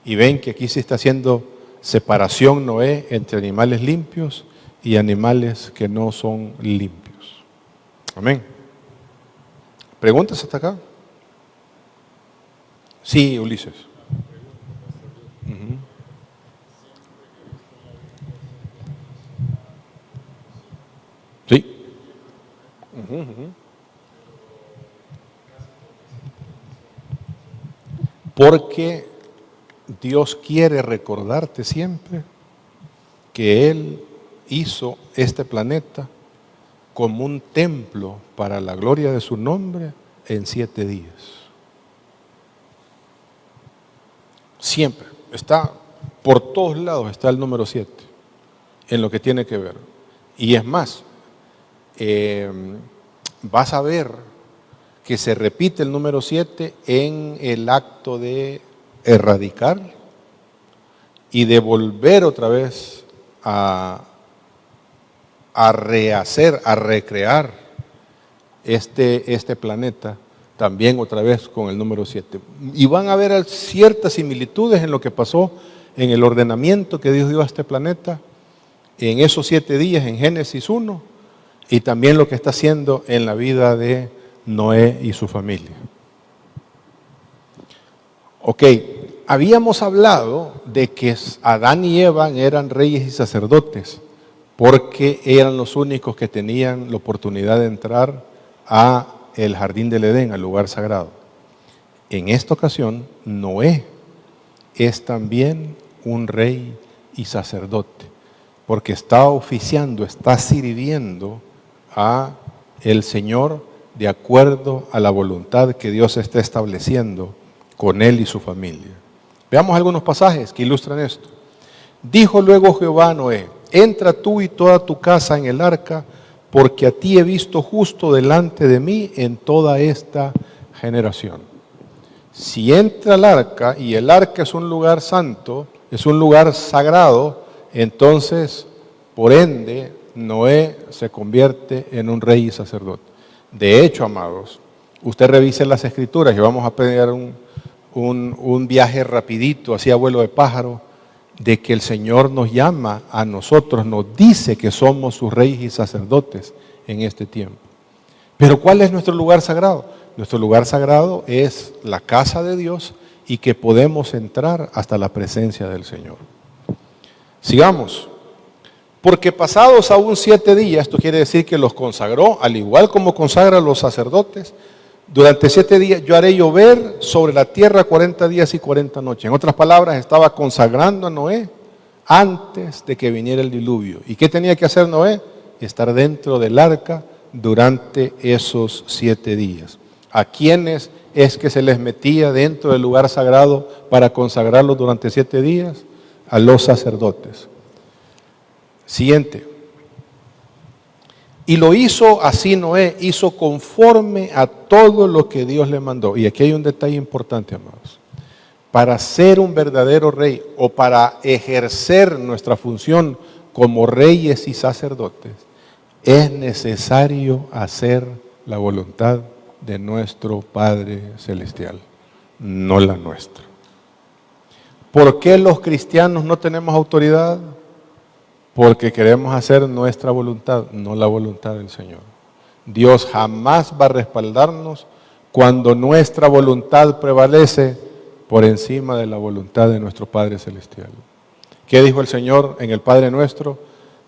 Y ven que aquí se está haciendo separación, Noé, entre animales limpios y animales que no son limpios. Amén. ¿Preguntas hasta acá? Sí, Ulises. Sí. Porque Dios quiere recordarte siempre que Él hizo este planeta como un templo para la gloria de su nombre en 7 días. Siempre, está por todos lados, está el número 7 en lo que tiene que ver. Y es más, vas a ver que se repite el número 7 en el acto de erradicar y de volver otra vez a rehacer, a recrear este planeta, también otra vez con el número 7. Y van a ver ciertas similitudes en lo que pasó en el ordenamiento que Dios dio a este planeta en esos 7 días en Génesis 1, y también lo que está haciendo en la vida de Noé y su familia. Ok, habíamos hablado de que Adán y Eva eran reyes y sacerdotes porque eran los únicos que tenían la oportunidad de entrar a el jardín del Edén, al lugar sagrado. En esta ocasión, Noé es también un rey y sacerdote, porque está oficiando, está sirviendo a el Señor de acuerdo a la voluntad que Dios está estableciendo con él y su familia. Veamos algunos pasajes que ilustran esto. Dijo luego Jehová a Noé: entra tú y toda tu casa en el arca, porque a ti he visto justo delante de mí en toda esta generación. Si entra al arca, y el arca es un lugar santo, es un lugar sagrado, entonces, por ende, Noé se convierte en un rey y sacerdote. De hecho, amados, usted revise las escrituras y vamos a pedir un viaje rapidito, así a vuelo de pájaro, de que el Señor nos llama a nosotros, nos dice que somos sus reyes y sacerdotes en este tiempo. Pero ¿cuál es nuestro lugar sagrado? Nuestro lugar sagrado es la casa de Dios y que podemos entrar hasta la presencia del Señor. Sigamos. Porque pasados aún 7 días, esto quiere decir que los consagró, al igual como consagra a los sacerdotes, durante 7 días yo haré llover sobre la tierra 40 días y 40 noches. En otras palabras, estaba consagrando a Noé antes de que viniera el diluvio. ¿Y qué tenía que hacer Noé? Estar dentro del arca durante esos 7 días. ¿A quiénes es que se les metía dentro del lugar sagrado para consagrarlos durante 7 días? A los sacerdotes. Siguiente. Y lo hizo así Noé, hizo conforme a todo lo que Dios le mandó. Y aquí hay un detalle importante, amados. Para ser un verdadero rey o para ejercer nuestra función como reyes y sacerdotes, es necesario hacer la voluntad de nuestro Padre Celestial, no la nuestra. ¿Por qué los cristianos no tenemos autoridad? Porque queremos hacer nuestra voluntad, no la voluntad del Señor. Dios jamás va a respaldarnos cuando nuestra voluntad prevalece por encima de la voluntad de nuestro Padre Celestial. ¿Qué dijo el Señor en el Padre Nuestro?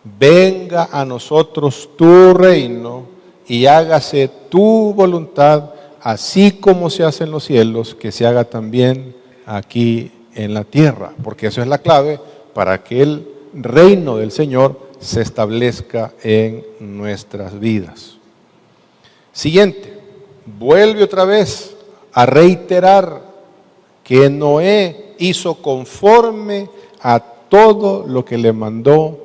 Venga a nosotros tu reino y hágase tu voluntad, así como se hace en los cielos, que se haga también aquí en la tierra. Porque eso es la clave para que el reino del Señor se establezca en nuestras vidas. Siguiente, vuelve otra vez a reiterar que Noé hizo conforme a todo lo que le mandó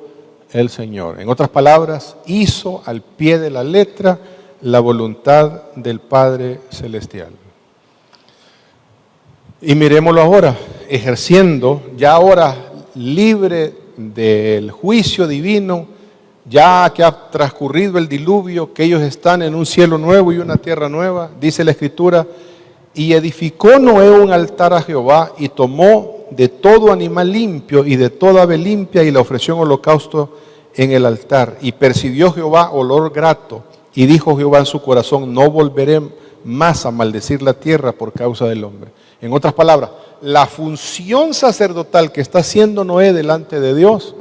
el Señor. En otras palabras, hizo al pie de la letra la voluntad del Padre Celestial. Y miremoslo ahora, ejerciendo, ya ahora libre del juicio divino, ya que ha transcurrido el diluvio, que ellos están en un cielo nuevo y una tierra nueva, dice la Escritura, y edificó Noé un altar a Jehová y tomó de todo animal limpio y de toda ave limpia y le ofreció un holocausto en el altar. Y percibió Jehová olor grato y dijo Jehová en su corazón: no volveré más a maldecir la tierra por causa del hombre. En otras palabras, la función sacerdotal que está haciendo Noé delante de Dios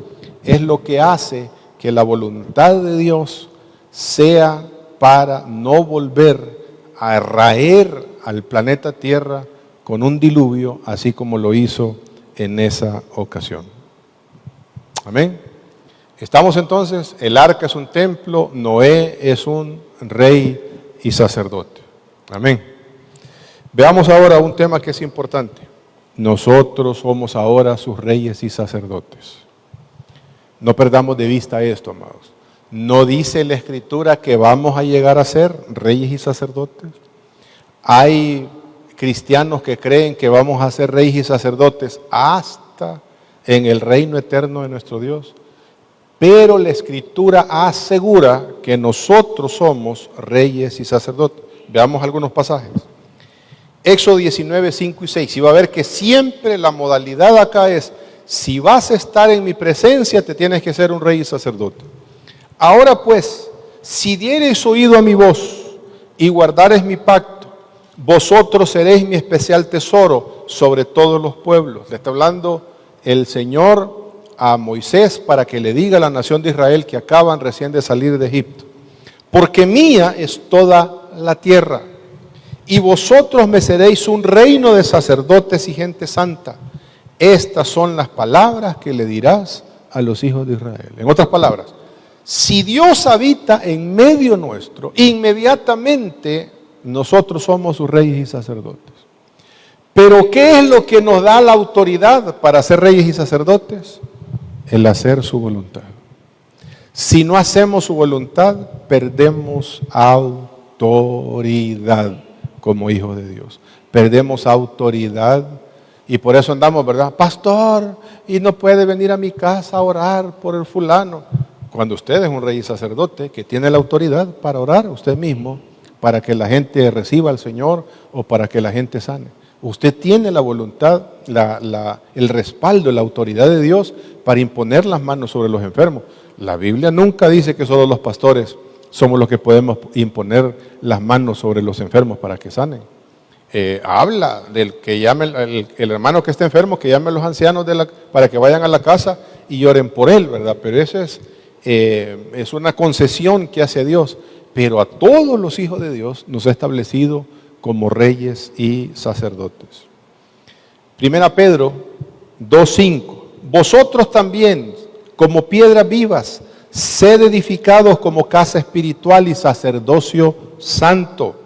es lo que hace que la voluntad de Dios sea para no volver a raer al planeta Tierra con un diluvio, así como lo hizo en esa ocasión. Amén. Estamos entonces, el arca es un templo, Noé es un rey y sacerdote. Amén. Veamos ahora un tema que es importante. Nosotros somos ahora sus reyes y sacerdotes. No perdamos de vista esto, amados. ¿No dice la Escritura que vamos a llegar a ser reyes y sacerdotes? Hay cristianos que creen que vamos a ser reyes y sacerdotes hasta en el reino eterno de nuestro Dios. Pero la Escritura asegura que nosotros somos reyes y sacerdotes. Veamos algunos pasajes. Éxodo 19, 5 y 6. Y va a ver que siempre la modalidad acá es: si vas a estar en mi presencia, te tienes que ser un rey y sacerdote. Ahora pues, si diereis oído a mi voz y guardares mi pacto, vosotros seréis mi especial tesoro sobre todos los pueblos. Le está hablando el Señor a Moisés para que le diga a la nación de Israel que acaban recién de salir de Egipto. Porque mía es toda la tierra, y vosotros me seréis un reino de sacerdotes y gente santa. Estas son las palabras que le dirás a los hijos de Israel. En otras palabras, si Dios habita en medio nuestro, inmediatamente nosotros somos sus reyes y sacerdotes. Pero ¿qué es lo que nos da la autoridad para ser reyes y sacerdotes? El hacer su voluntad. Si no hacemos su voluntad, perdemos autoridad como hijos de Dios. Perdemos autoridad y por eso andamos, ¿verdad? Pastor, y no puede venir a mi casa a orar por el fulano. Cuando usted es un rey y sacerdote que tiene la autoridad para orar usted mismo, para que la gente reciba al Señor o para que la gente sane. Usted tiene la voluntad, el respaldo, la autoridad de Dios para imponer las manos sobre los enfermos. La Biblia nunca dice que solo los pastores somos los que podemos imponer las manos sobre los enfermos para que sanen. Habla del que llame el hermano que esté enfermo, que llame a los ancianos para que vayan a la casa y oren por él, ¿verdad? Pero eso es una concesión que hace Dios. Pero a todos los hijos de Dios nos ha establecido como reyes y sacerdotes. Primera Pedro 2:5. Vosotros también, como piedras vivas, sed edificados como casa espiritual y sacerdocio santo,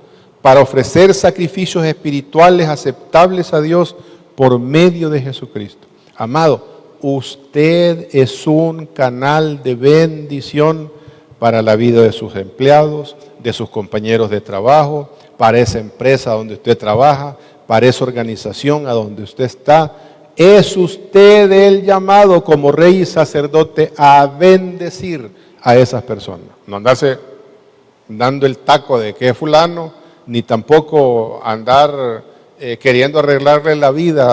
para ofrecer sacrificios espirituales aceptables a Dios por medio de Jesucristo. Amado, usted es un canal de bendición para la vida de sus empleados, de sus compañeros de trabajo, para esa empresa donde usted trabaja, para esa organización a donde usted está. Es usted el llamado como rey y sacerdote a bendecir a esas personas. No andarse dando el taco de que es fulano, ni tampoco andar queriendo arreglarle la vida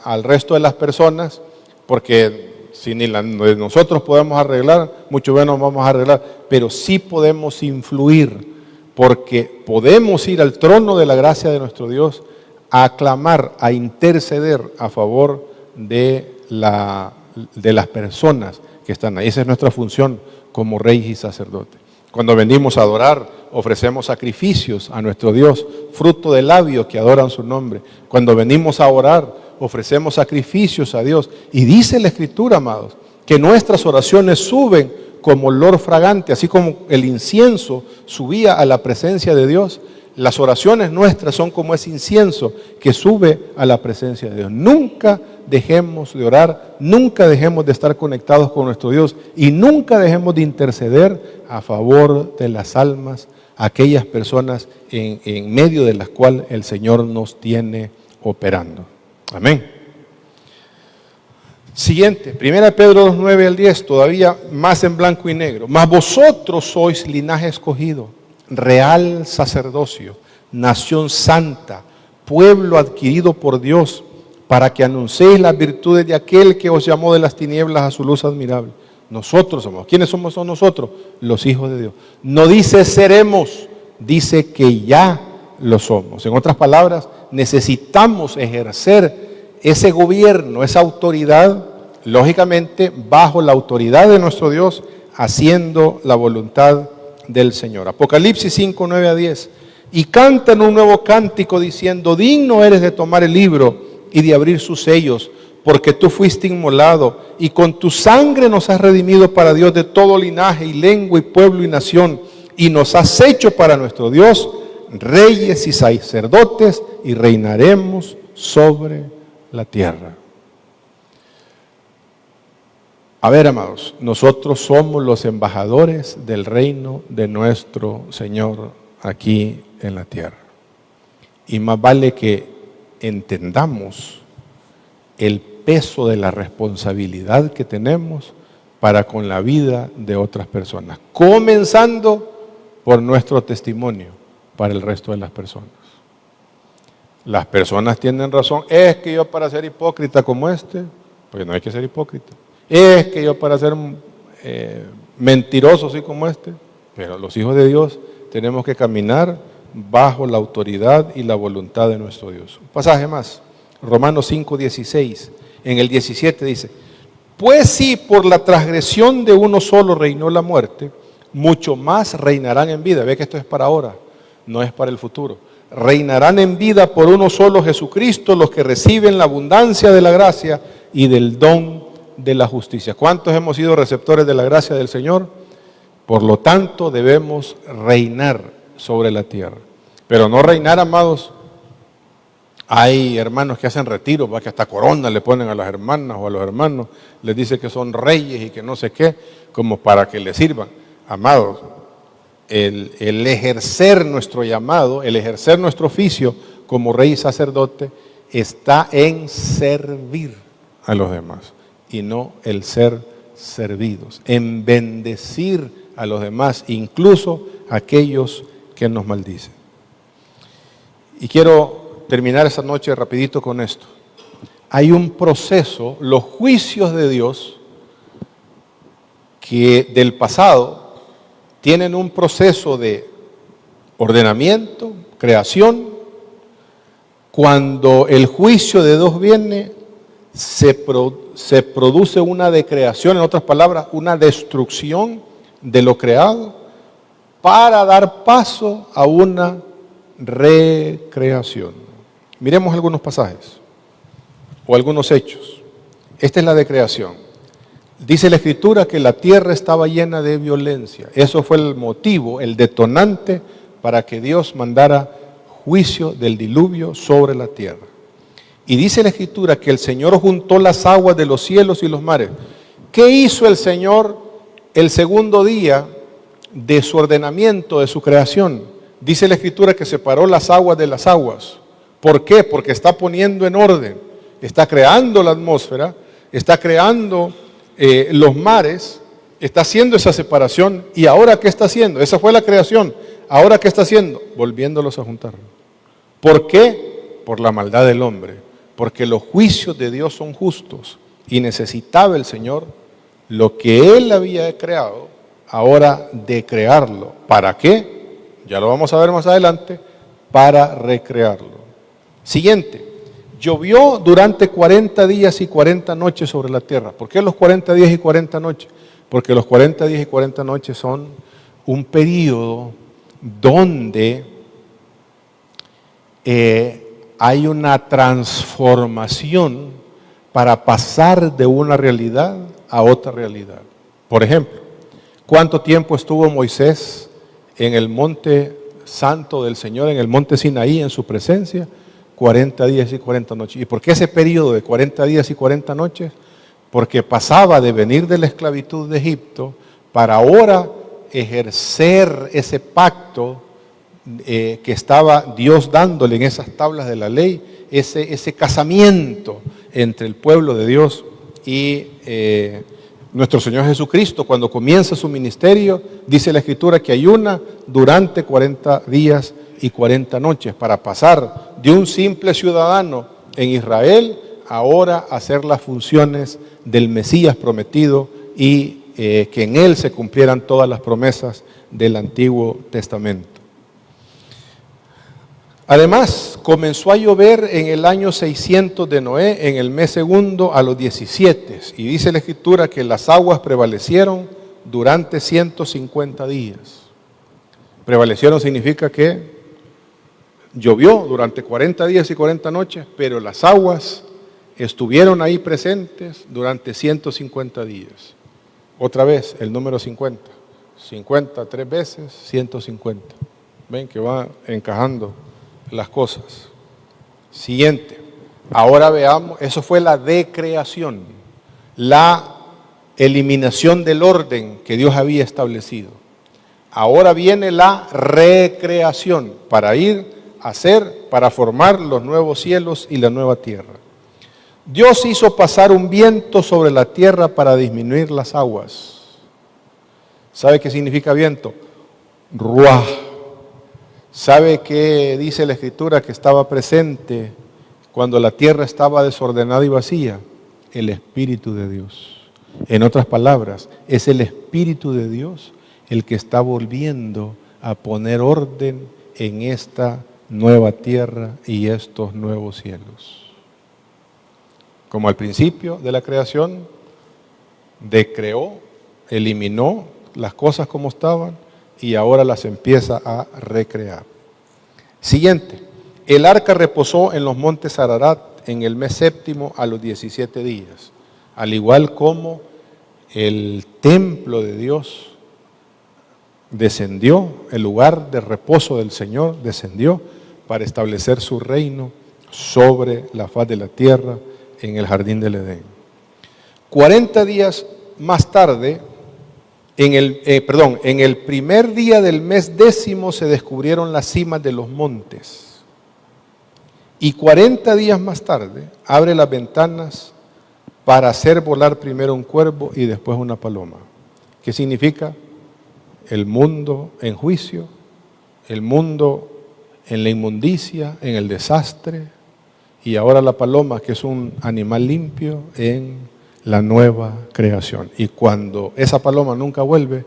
al resto de las personas, porque si ni nosotros podemos arreglar, mucho menos vamos a arreglar, pero sí podemos influir, porque podemos ir al trono de la gracia de nuestro Dios a clamar, a interceder a favor de las personas que están ahí. Esa es nuestra función como reyes y sacerdotes. Cuando venimos a adorar, ofrecemos sacrificios a nuestro Dios, fruto de labios que adoran su nombre. Cuando venimos a orar, ofrecemos sacrificios a Dios. Y dice la Escritura, amados, que nuestras oraciones suben como olor fragante, así como el incienso subía a la presencia de Dios. Las oraciones nuestras son como ese incienso que sube a la presencia de Dios. Nunca dejemos de orar, nunca dejemos de estar conectados con nuestro Dios y nunca dejemos de interceder a favor de las almas, aquellas personas en medio de las cuales el Señor nos tiene operando. Amén. Siguiente, 1 Pedro 2, 9 al 10, todavía más en blanco y negro. Mas vosotros sois linaje escogido, real sacerdocio, nación santa, pueblo adquirido por Dios, para que anunciéis las virtudes de aquel que os llamó de las tinieblas a su luz admirable. Nosotros somos. ¿Quiénes somos nosotros? Los hijos de Dios. No dice seremos, dice que ya lo somos. En otras palabras, necesitamos ejercer ese gobierno, esa autoridad, lógicamente bajo la autoridad de nuestro Dios, haciendo la voluntad del Señor. Apocalipsis 5, 9 a 10. Y cantan un nuevo cántico diciendo: digno eres de tomar el libro y de abrir sus sellos, porque tú fuiste inmolado y con tu sangre nos has redimido para Dios de todo linaje y lengua y pueblo y nación, y nos has hecho para nuestro Dios reyes y sacerdotes, y reinaremos sobre la tierra. A ver, amados, nosotros somos los embajadores del reino de nuestro Señor aquí en la tierra. Y más vale que entendamos el peso de la responsabilidad que tenemos para con la vida de otras personas, comenzando por nuestro testimonio para el resto de las personas. Las personas tienen razón. Es que yo para ser hipócrita como pues no hay que ser hipócrita. Es que yo para ser mentiroso así como pero los hijos de Dios tenemos que caminar bajo la autoridad y la voluntad de nuestro Dios. Un pasaje más, Romanos 5:16. En el 17 dice: pues si por la transgresión de uno solo reinó la muerte, mucho más reinarán en vida. Ve que esto es para ahora, no es para el futuro. Reinarán en vida por uno solo, Jesucristo, los que reciben la abundancia de la gracia y del don de la justicia. ¿Cuántos hemos sido receptores de la gracia del Señor? Por lo tanto, debemos reinar sobre la tierra. Pero no reinar, amados. Hay hermanos que hacen retiros, que hasta corona le ponen a las hermanas o a los hermanos, les dice que son reyes y que no sé qué, como para que les sirvan. Amados, el ejercer nuestro llamado, el ejercer nuestro oficio como rey y sacerdote, está en servir a los demás y no el ser servidos, en bendecir a los demás, incluso a aquellos que nos maldicen. Y quiero terminar esta noche rapidito con esto. Hay un proceso, los juicios de Dios que del pasado tienen un proceso de ordenamiento, creación. Cuando el juicio de Dios viene, se produce una decreación, en otras palabras, una destrucción de lo creado para dar paso a una recreación. Miremos algunos pasajes o algunos hechos. Esta es la decreación. Dice la Escritura que la tierra estaba llena de violencia. Eso fue el motivo, el detonante para que Dios mandara juicio del diluvio sobre la tierra. Y dice la Escritura que el Señor juntó las aguas de los cielos y los mares. ¿Qué hizo el Señor el segundo día de su ordenamiento, de su creación? Dice la Escritura que separó las aguas de las aguas. ¿Por qué? Porque está poniendo en orden, está creando la atmósfera, está creando los mares, está haciendo esa separación. ¿Y ahora qué está haciendo? Esa fue la creación. ¿Ahora qué está haciendo? Volviéndolos a juntar. ¿Por qué? Por la maldad del hombre. Porque los juicios de Dios son justos y necesitaba el Señor lo que Él había creado, ahora de crearlo. ¿Para qué? Ya lo vamos a ver más adelante. Para recrearlo. Siguiente, llovió durante 40 días y 40 noches sobre la tierra. ¿Por qué los 40 días y 40 noches? Porque los 40 días y 40 noches son un periodo donde hay una transformación para pasar de una realidad a otra realidad. Por ejemplo, ¿cuánto tiempo estuvo Moisés en el monte santo del Señor, en el monte Sinaí, en su presencia? 40 días y 40 noches. ¿Y por qué ese periodo de 40 días y 40 noches? Porque pasaba de venir de la esclavitud de Egipto para ahora ejercer ese pacto que estaba Dios dándole en esas tablas de la ley, ese casamiento entre el pueblo de Dios y nuestro Señor Jesucristo. Cuando comienza su ministerio, dice la Escritura que ayuna durante 40 días y 40 noches para pasar de un simple ciudadano en Israel ahora a hacer las funciones del Mesías prometido y que en él se cumplieran todas las promesas del Antiguo Testamento. Además, comenzó a llover en el año 600 de Noé, en el mes segundo a los 17, y dice la Escritura que las aguas prevalecieron durante 150 días. Prevalecieron significa que llovió durante 40 días y 40 noches, pero las aguas estuvieron ahí presentes durante 150 días. Otra vez, el número 50. 50 3 veces, 150. Ven que va encajando las cosas. Siguiente. Ahora veamos, eso fue la decreación, la eliminación del orden que Dios había establecido. Ahora viene la recreación para ir para formar los nuevos cielos y la nueva tierra. Dios hizo pasar un viento sobre la tierra para disminuir las aguas. ¿Sabe qué significa viento? Ruaj. ¿Sabe qué dice la Escritura que estaba presente cuando la tierra estaba desordenada y vacía? El Espíritu de Dios. En otras palabras, es el Espíritu de Dios el que está volviendo a poner orden en esta nueva tierra y estos nuevos cielos. Como al principio de la creación, decreó, eliminó las cosas como estaban y ahora las empieza a recrear. Siguiente, el arca reposó en los montes Ararat en el mes séptimo a los 17 días, al igual como el templo de Dios descendió, el lugar de reposo del Señor descendió para establecer su reino sobre la faz de la tierra en el jardín del Edén. 40 días más tarde, en el primer día del mes décimo se descubrieron las cimas de los montes. Y 40 días más tarde abre las ventanas para hacer volar primero un cuervo y después una paloma. ¿Qué significa? El mundo en juicio, el mundo en la inmundicia, en el desastre, y ahora la paloma, que es un animal limpio, en la nueva creación. Y cuando esa paloma nunca vuelve,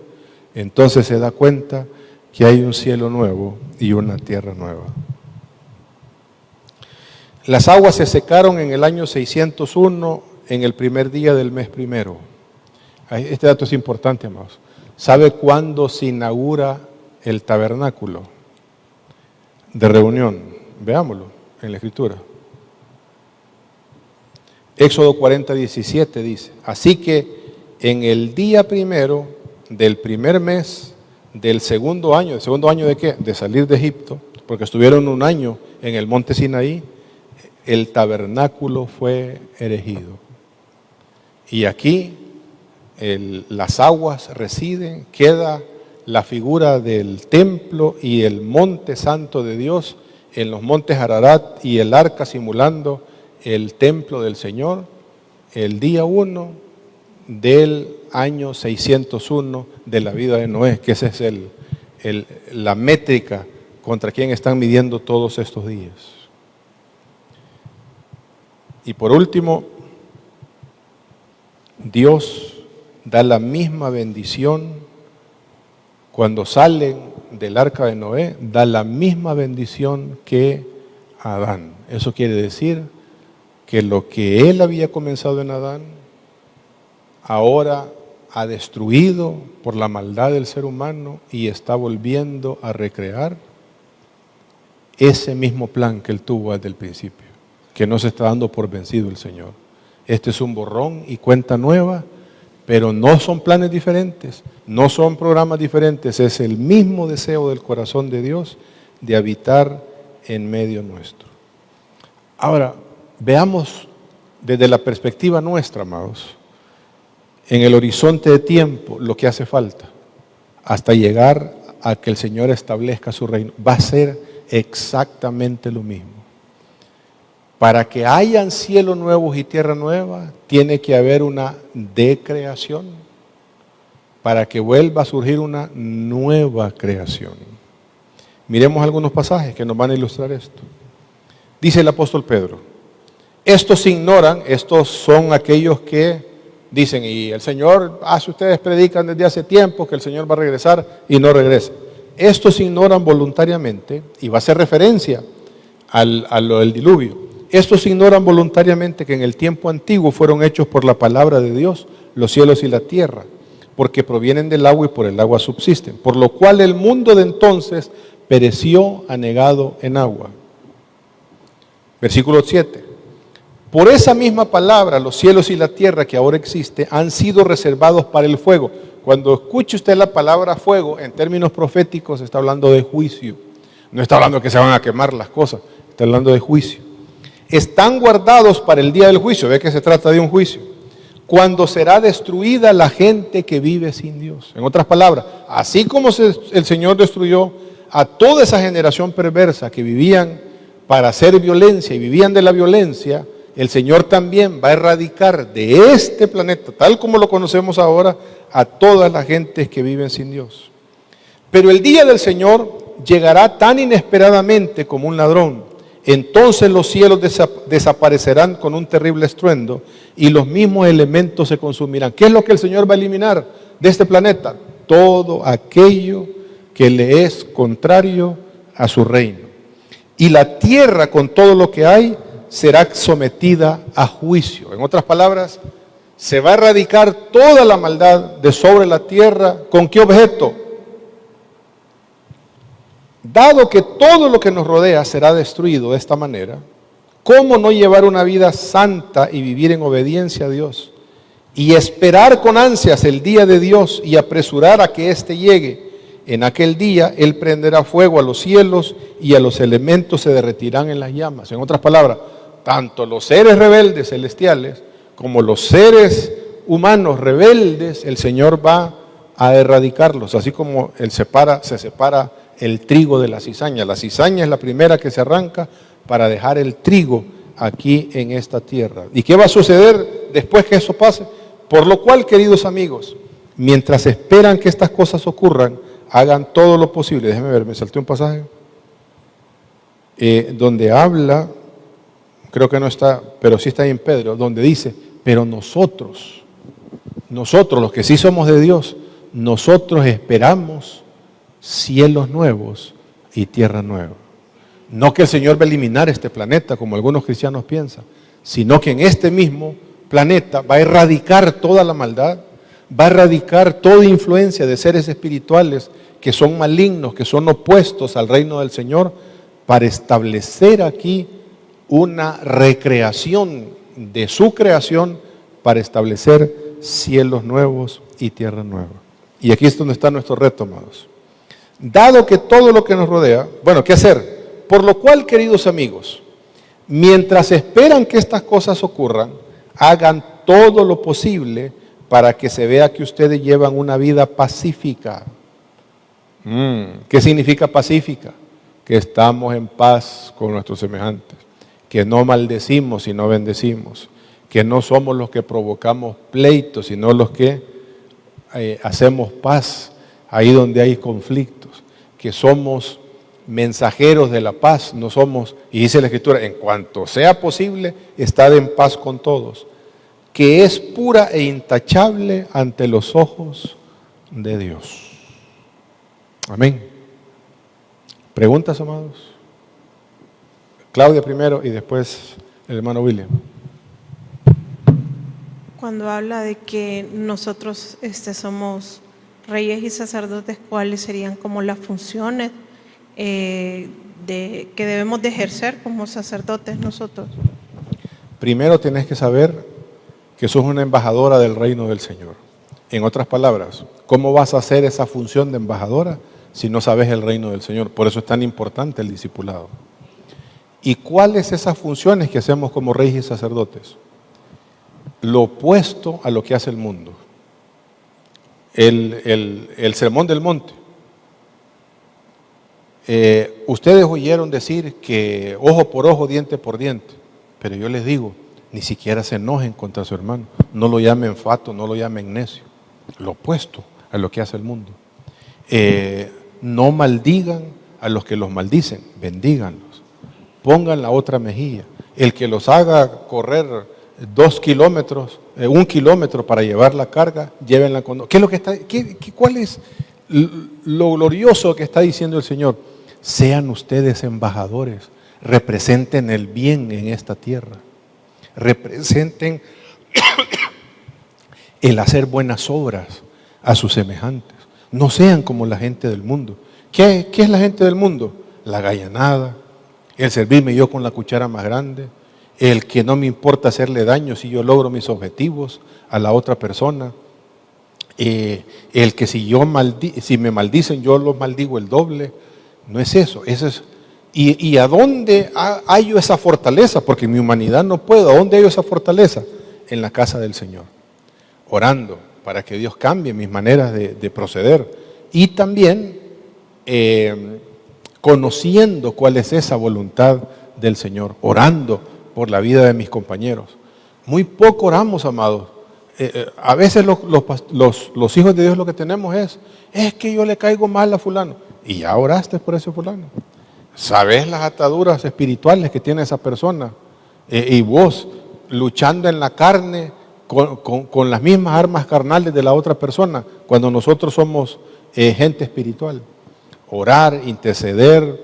entonces se da cuenta que hay un cielo nuevo y una tierra nueva. Las aguas se secaron en el año 601, en el primer día del mes primero. Este dato es importante, amados. ¿Sabe cuándo se inaugura el tabernáculo de reunión? Veámoslo en la Escritura. Éxodo 40:17 dice: así que en el día primero del primer mes del segundo año, ¿el segundo año de qué? De salir de Egipto, porque estuvieron un año en el monte Sinaí, el tabernáculo fue erigido. Y aquí las aguas residen, queda la figura del templo y el monte santo de Dios en los montes Ararat y el arca simulando el templo del Señor, el día 1 del año 601 de la vida de Noé, que esa es la métrica contra quien están midiendo todos estos días. Y por último, Dios da la misma bendición cuando salen del arca de Noé, da la misma bendición que Adán. Eso quiere decir que lo que él había comenzado en Adán, ahora ha destruido por la maldad del ser humano y está volviendo a recrear ese mismo plan que él tuvo desde el principio, que no se está dando por vencido el Señor. Este es un borrón y cuenta nueva, pero no son planes diferentes, no son programas diferentes, es el mismo deseo del corazón de Dios de habitar en medio nuestro. Ahora, veamos desde la perspectiva nuestra, amados, en el horizonte de tiempo lo que hace falta hasta llegar a que el Señor establezca su reino. Va a ser exactamente lo mismo. Para que hayan cielos nuevos y tierra nueva, tiene que haber una decreación, para que vuelva a surgir una nueva creación. Miremos algunos pasajes que nos van a ilustrar esto. Dice el apóstol Pedro: estos ignoran, estos son aquellos que dicen, y el Señor, ustedes predican desde hace tiempo que el Señor va a regresar y no regresa. Estos ignoran voluntariamente, y va a hacer referencia a lo del diluvio. Estos ignoran voluntariamente que en el tiempo antiguo fueron hechos por la palabra de Dios los cielos y la tierra, porque provienen del agua y por el agua subsisten, por lo cual el mundo de entonces pereció anegado en agua. Versículo 7. Por esa misma palabra, los cielos y la tierra que ahora existe han sido reservados para el fuego. Cuando escuche usted la palabra fuego, en términos proféticos, está hablando de juicio. No está hablando de que se van a quemar las cosas, está hablando de juicio. Están guardados para el día del juicio. Ve que se trata de un juicio. Cuando será destruida la gente que vive sin Dios. En otras palabras, así como el Señor destruyó a toda esa generación perversa que vivían para hacer violencia y vivían de la violencia, el Señor también va a erradicar de este planeta, tal como lo conocemos ahora, a todas las gentes que viven sin Dios. Pero el día del Señor llegará tan inesperadamente como un ladrón. Entonces los cielos desaparecerán con un terrible estruendo y los mismos elementos se consumirán. ¿Qué es lo que el Señor va a eliminar de este planeta? Todo aquello que le es contrario a su reino. Y la tierra con todo lo que hay será sometida a juicio. En otras palabras, se va a erradicar toda la maldad de sobre la tierra. ¿Con qué objeto? Dado que todo lo que nos rodea será destruido de esta manera, ¿cómo no llevar una vida santa y vivir en obediencia a Dios? Y esperar con ansias el día de Dios y apresurar a que éste llegue. En aquel día Él prenderá fuego a los cielos y a los elementos se derretirán en las llamas. En otras palabras, tanto los seres rebeldes celestiales como los seres humanos rebeldes, el Señor va a erradicarlos, así como se separa el trigo de la cizaña. La cizaña es la primera que se arranca para dejar el trigo aquí en esta tierra. ¿Y qué va a suceder después que eso pase? Por lo cual, queridos amigos, mientras esperan que estas cosas ocurran, hagan todo lo posible. Déjenme ver, me salté un pasaje donde habla, creo que no está, pero sí está ahí en Pedro, donde dice, pero nosotros los que sí somos de Dios, nosotros esperamos cielos nuevos y tierra nueva. No que el Señor va a eliminar este planeta, como algunos cristianos piensan, sino que en este mismo planeta va a erradicar toda la maldad, va a erradicar toda influencia de seres espirituales que son malignos, que son opuestos al reino del Señor, para establecer aquí una recreación de su creación, para establecer cielos nuevos y tierra nueva. Y aquí es donde está nuestro reto, amados. Dado que todo lo que nos rodea, bueno, ¿qué hacer? Por lo cual, queridos amigos, mientras esperan que estas cosas ocurran, hagan todo lo posible para que se vea que ustedes llevan una vida pacífica. ¿Qué significa pacífica? Que estamos en paz con nuestros semejantes, que no maldecimos sino bendecimos, que no somos los que provocamos pleitos, sino los que hacemos paz ahí donde hay conflictos, que somos mensajeros de la paz, no somos, y dice la Escritura, en cuanto sea posible, estad en paz con todos, que es pura e intachable ante los ojos de Dios. Amén. ¿Preguntas, amados? Claudia primero y después el hermano William. Cuando habla de que nosotros somos reyes y sacerdotes, ¿cuáles serían como las funciones que debemos de ejercer como sacerdotes nosotros? Primero tienes que saber que sos una embajadora del reino del Señor. En otras palabras, ¿cómo vas a hacer esa función de embajadora si no sabes el reino del Señor? Por eso es tan importante el discipulado. ¿Y cuáles esas funciones que hacemos como reyes y sacerdotes? Lo opuesto a lo que hace el mundo. El sermón del monte. Ustedes oyeron decir que ojo por ojo, diente por diente, pero yo les digo, ni siquiera se enojen contra su hermano, no lo llamen fato, no lo llamen necio, lo opuesto a lo que hace el mundo. No maldigan a los que los maldicen, bendíganlos, pongan la otra mejilla. El que los haga correr 2 kilómetros, 1 kilómetro para llevar la carga, llévenla con... ¿Qué es lo que está? ¿Cuál es lo glorioso que está diciendo el Señor? Sean ustedes embajadores, representen el bien en esta tierra, representen el hacer buenas obras a sus semejantes. No sean como la gente del mundo. ¿Qué es la gente del mundo? La gallanada, el servirme yo con la cuchara más grande, el que no me importa hacerle daño si yo logro mis objetivos a la otra persona, el que si me maldicen yo los maldigo el doble. No es eso, ¿Y a dónde hallo esa fortaleza? Porque en mi humanidad no puedo. ¿A dónde hallo esa fortaleza? En la casa del Señor, orando para que Dios cambie mis maneras de proceder. Y también conociendo cuál es esa voluntad del Señor, orando por la vida de mis compañeros. Muy poco oramos, amados. A veces los hijos de Dios lo que tenemos es que yo le caigo mal a fulano. Y ya oraste por ese fulano. ¿Sabes las ataduras espirituales que tiene esa persona? Y vos luchando en la carne con las mismas armas carnales de la otra persona, cuando nosotros somos gente espiritual. Orar, interceder,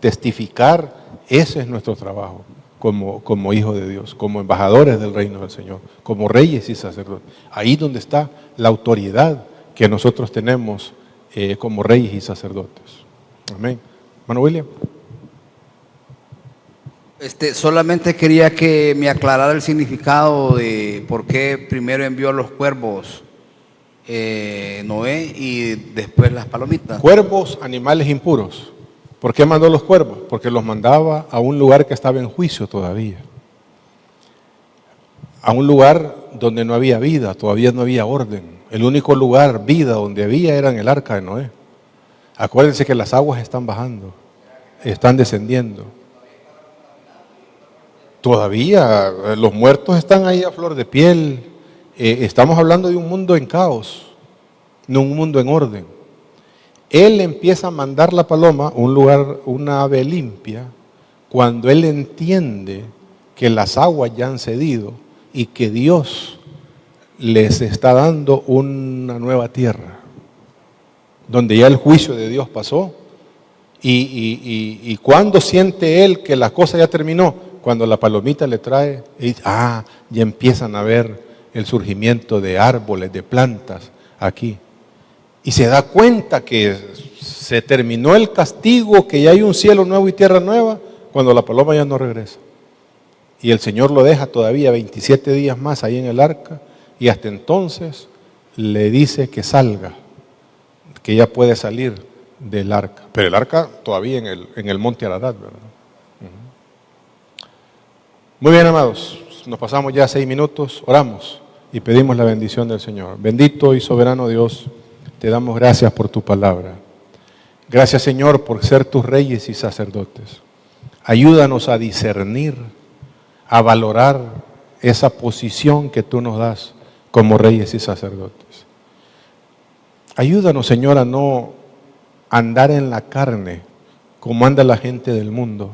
testificar. Ese es nuestro trabajo como hijos de Dios, como embajadores del reino del Señor, como reyes y sacerdotes. Ahí donde está la autoridad que nosotros tenemos como reyes y sacerdotes. Amén. Hermano William. Solamente quería que me aclarara el significado de por qué primero envió a los cuervos Noé y después las palomitas. Cuervos, animales impuros. ¿Por qué mandó los cuervos? Porque los mandaba a un lugar que estaba en juicio todavía. A un lugar donde no había vida, todavía no había orden. El único lugar, vida, donde había era en el arca de Noé. Acuérdense que las aguas están bajando, están descendiendo. Todavía los muertos están ahí a flor de piel. Estamos hablando de un mundo en caos, no un mundo en orden. Él empieza a mandar la paloma a un lugar, una ave limpia, cuando él entiende que las aguas ya han cedido y que Dios les está dando una nueva tierra, donde ya el juicio de Dios pasó. Y cuando siente él que la cosa ya terminó, cuando la palomita le trae, ya empiezan a ver el surgimiento de árboles, de plantas aquí. Y se da cuenta que se terminó el castigo, que ya hay un cielo nuevo y tierra nueva, cuando la paloma ya no regresa. Y el Señor lo deja todavía 27 días más ahí en el arca, y hasta entonces le dice que salga, que ya puede salir del arca. Pero el arca todavía en el monte Ararat, ¿verdad? Muy bien, amados, nos pasamos ya 6 minutos, oramos y pedimos la bendición del Señor. Bendito y soberano Dios, te damos gracias por tu palabra. Gracias, Señor, por ser tus reyes y sacerdotes. Ayúdanos a discernir, a valorar esa posición que tú nos das como reyes y sacerdotes. Ayúdanos, Señor, a no andar en la carne como anda la gente del mundo,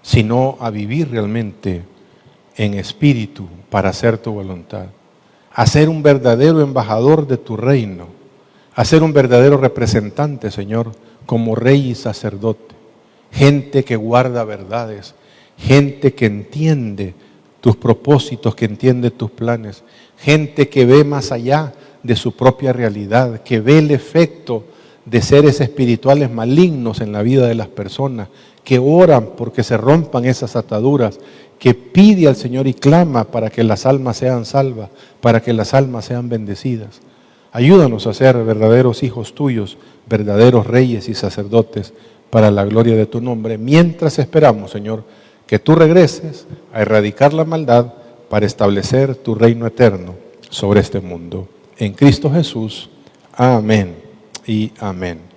sino a vivir realmente en espíritu para hacer tu voluntad, a ser un verdadero embajador de tu reino, a ser un verdadero representante, Señor, como rey y sacerdote, gente que guarda verdades, gente que entiende tus propósitos, que entiende tus planes, gente que ve más allá de su propia realidad, que ve el efecto de seres espirituales malignos en la vida de las personas, que oran porque se rompan esas ataduras, que pide al Señor y clama para que las almas sean salvas, para que las almas sean bendecidas. Ayúdanos a ser verdaderos hijos tuyos, verdaderos reyes y sacerdotes para la gloria de tu nombre, mientras esperamos, Señor, que tú regreses a erradicar la maldad para establecer tu reino eterno sobre este mundo. En Cristo Jesús, amén y amén.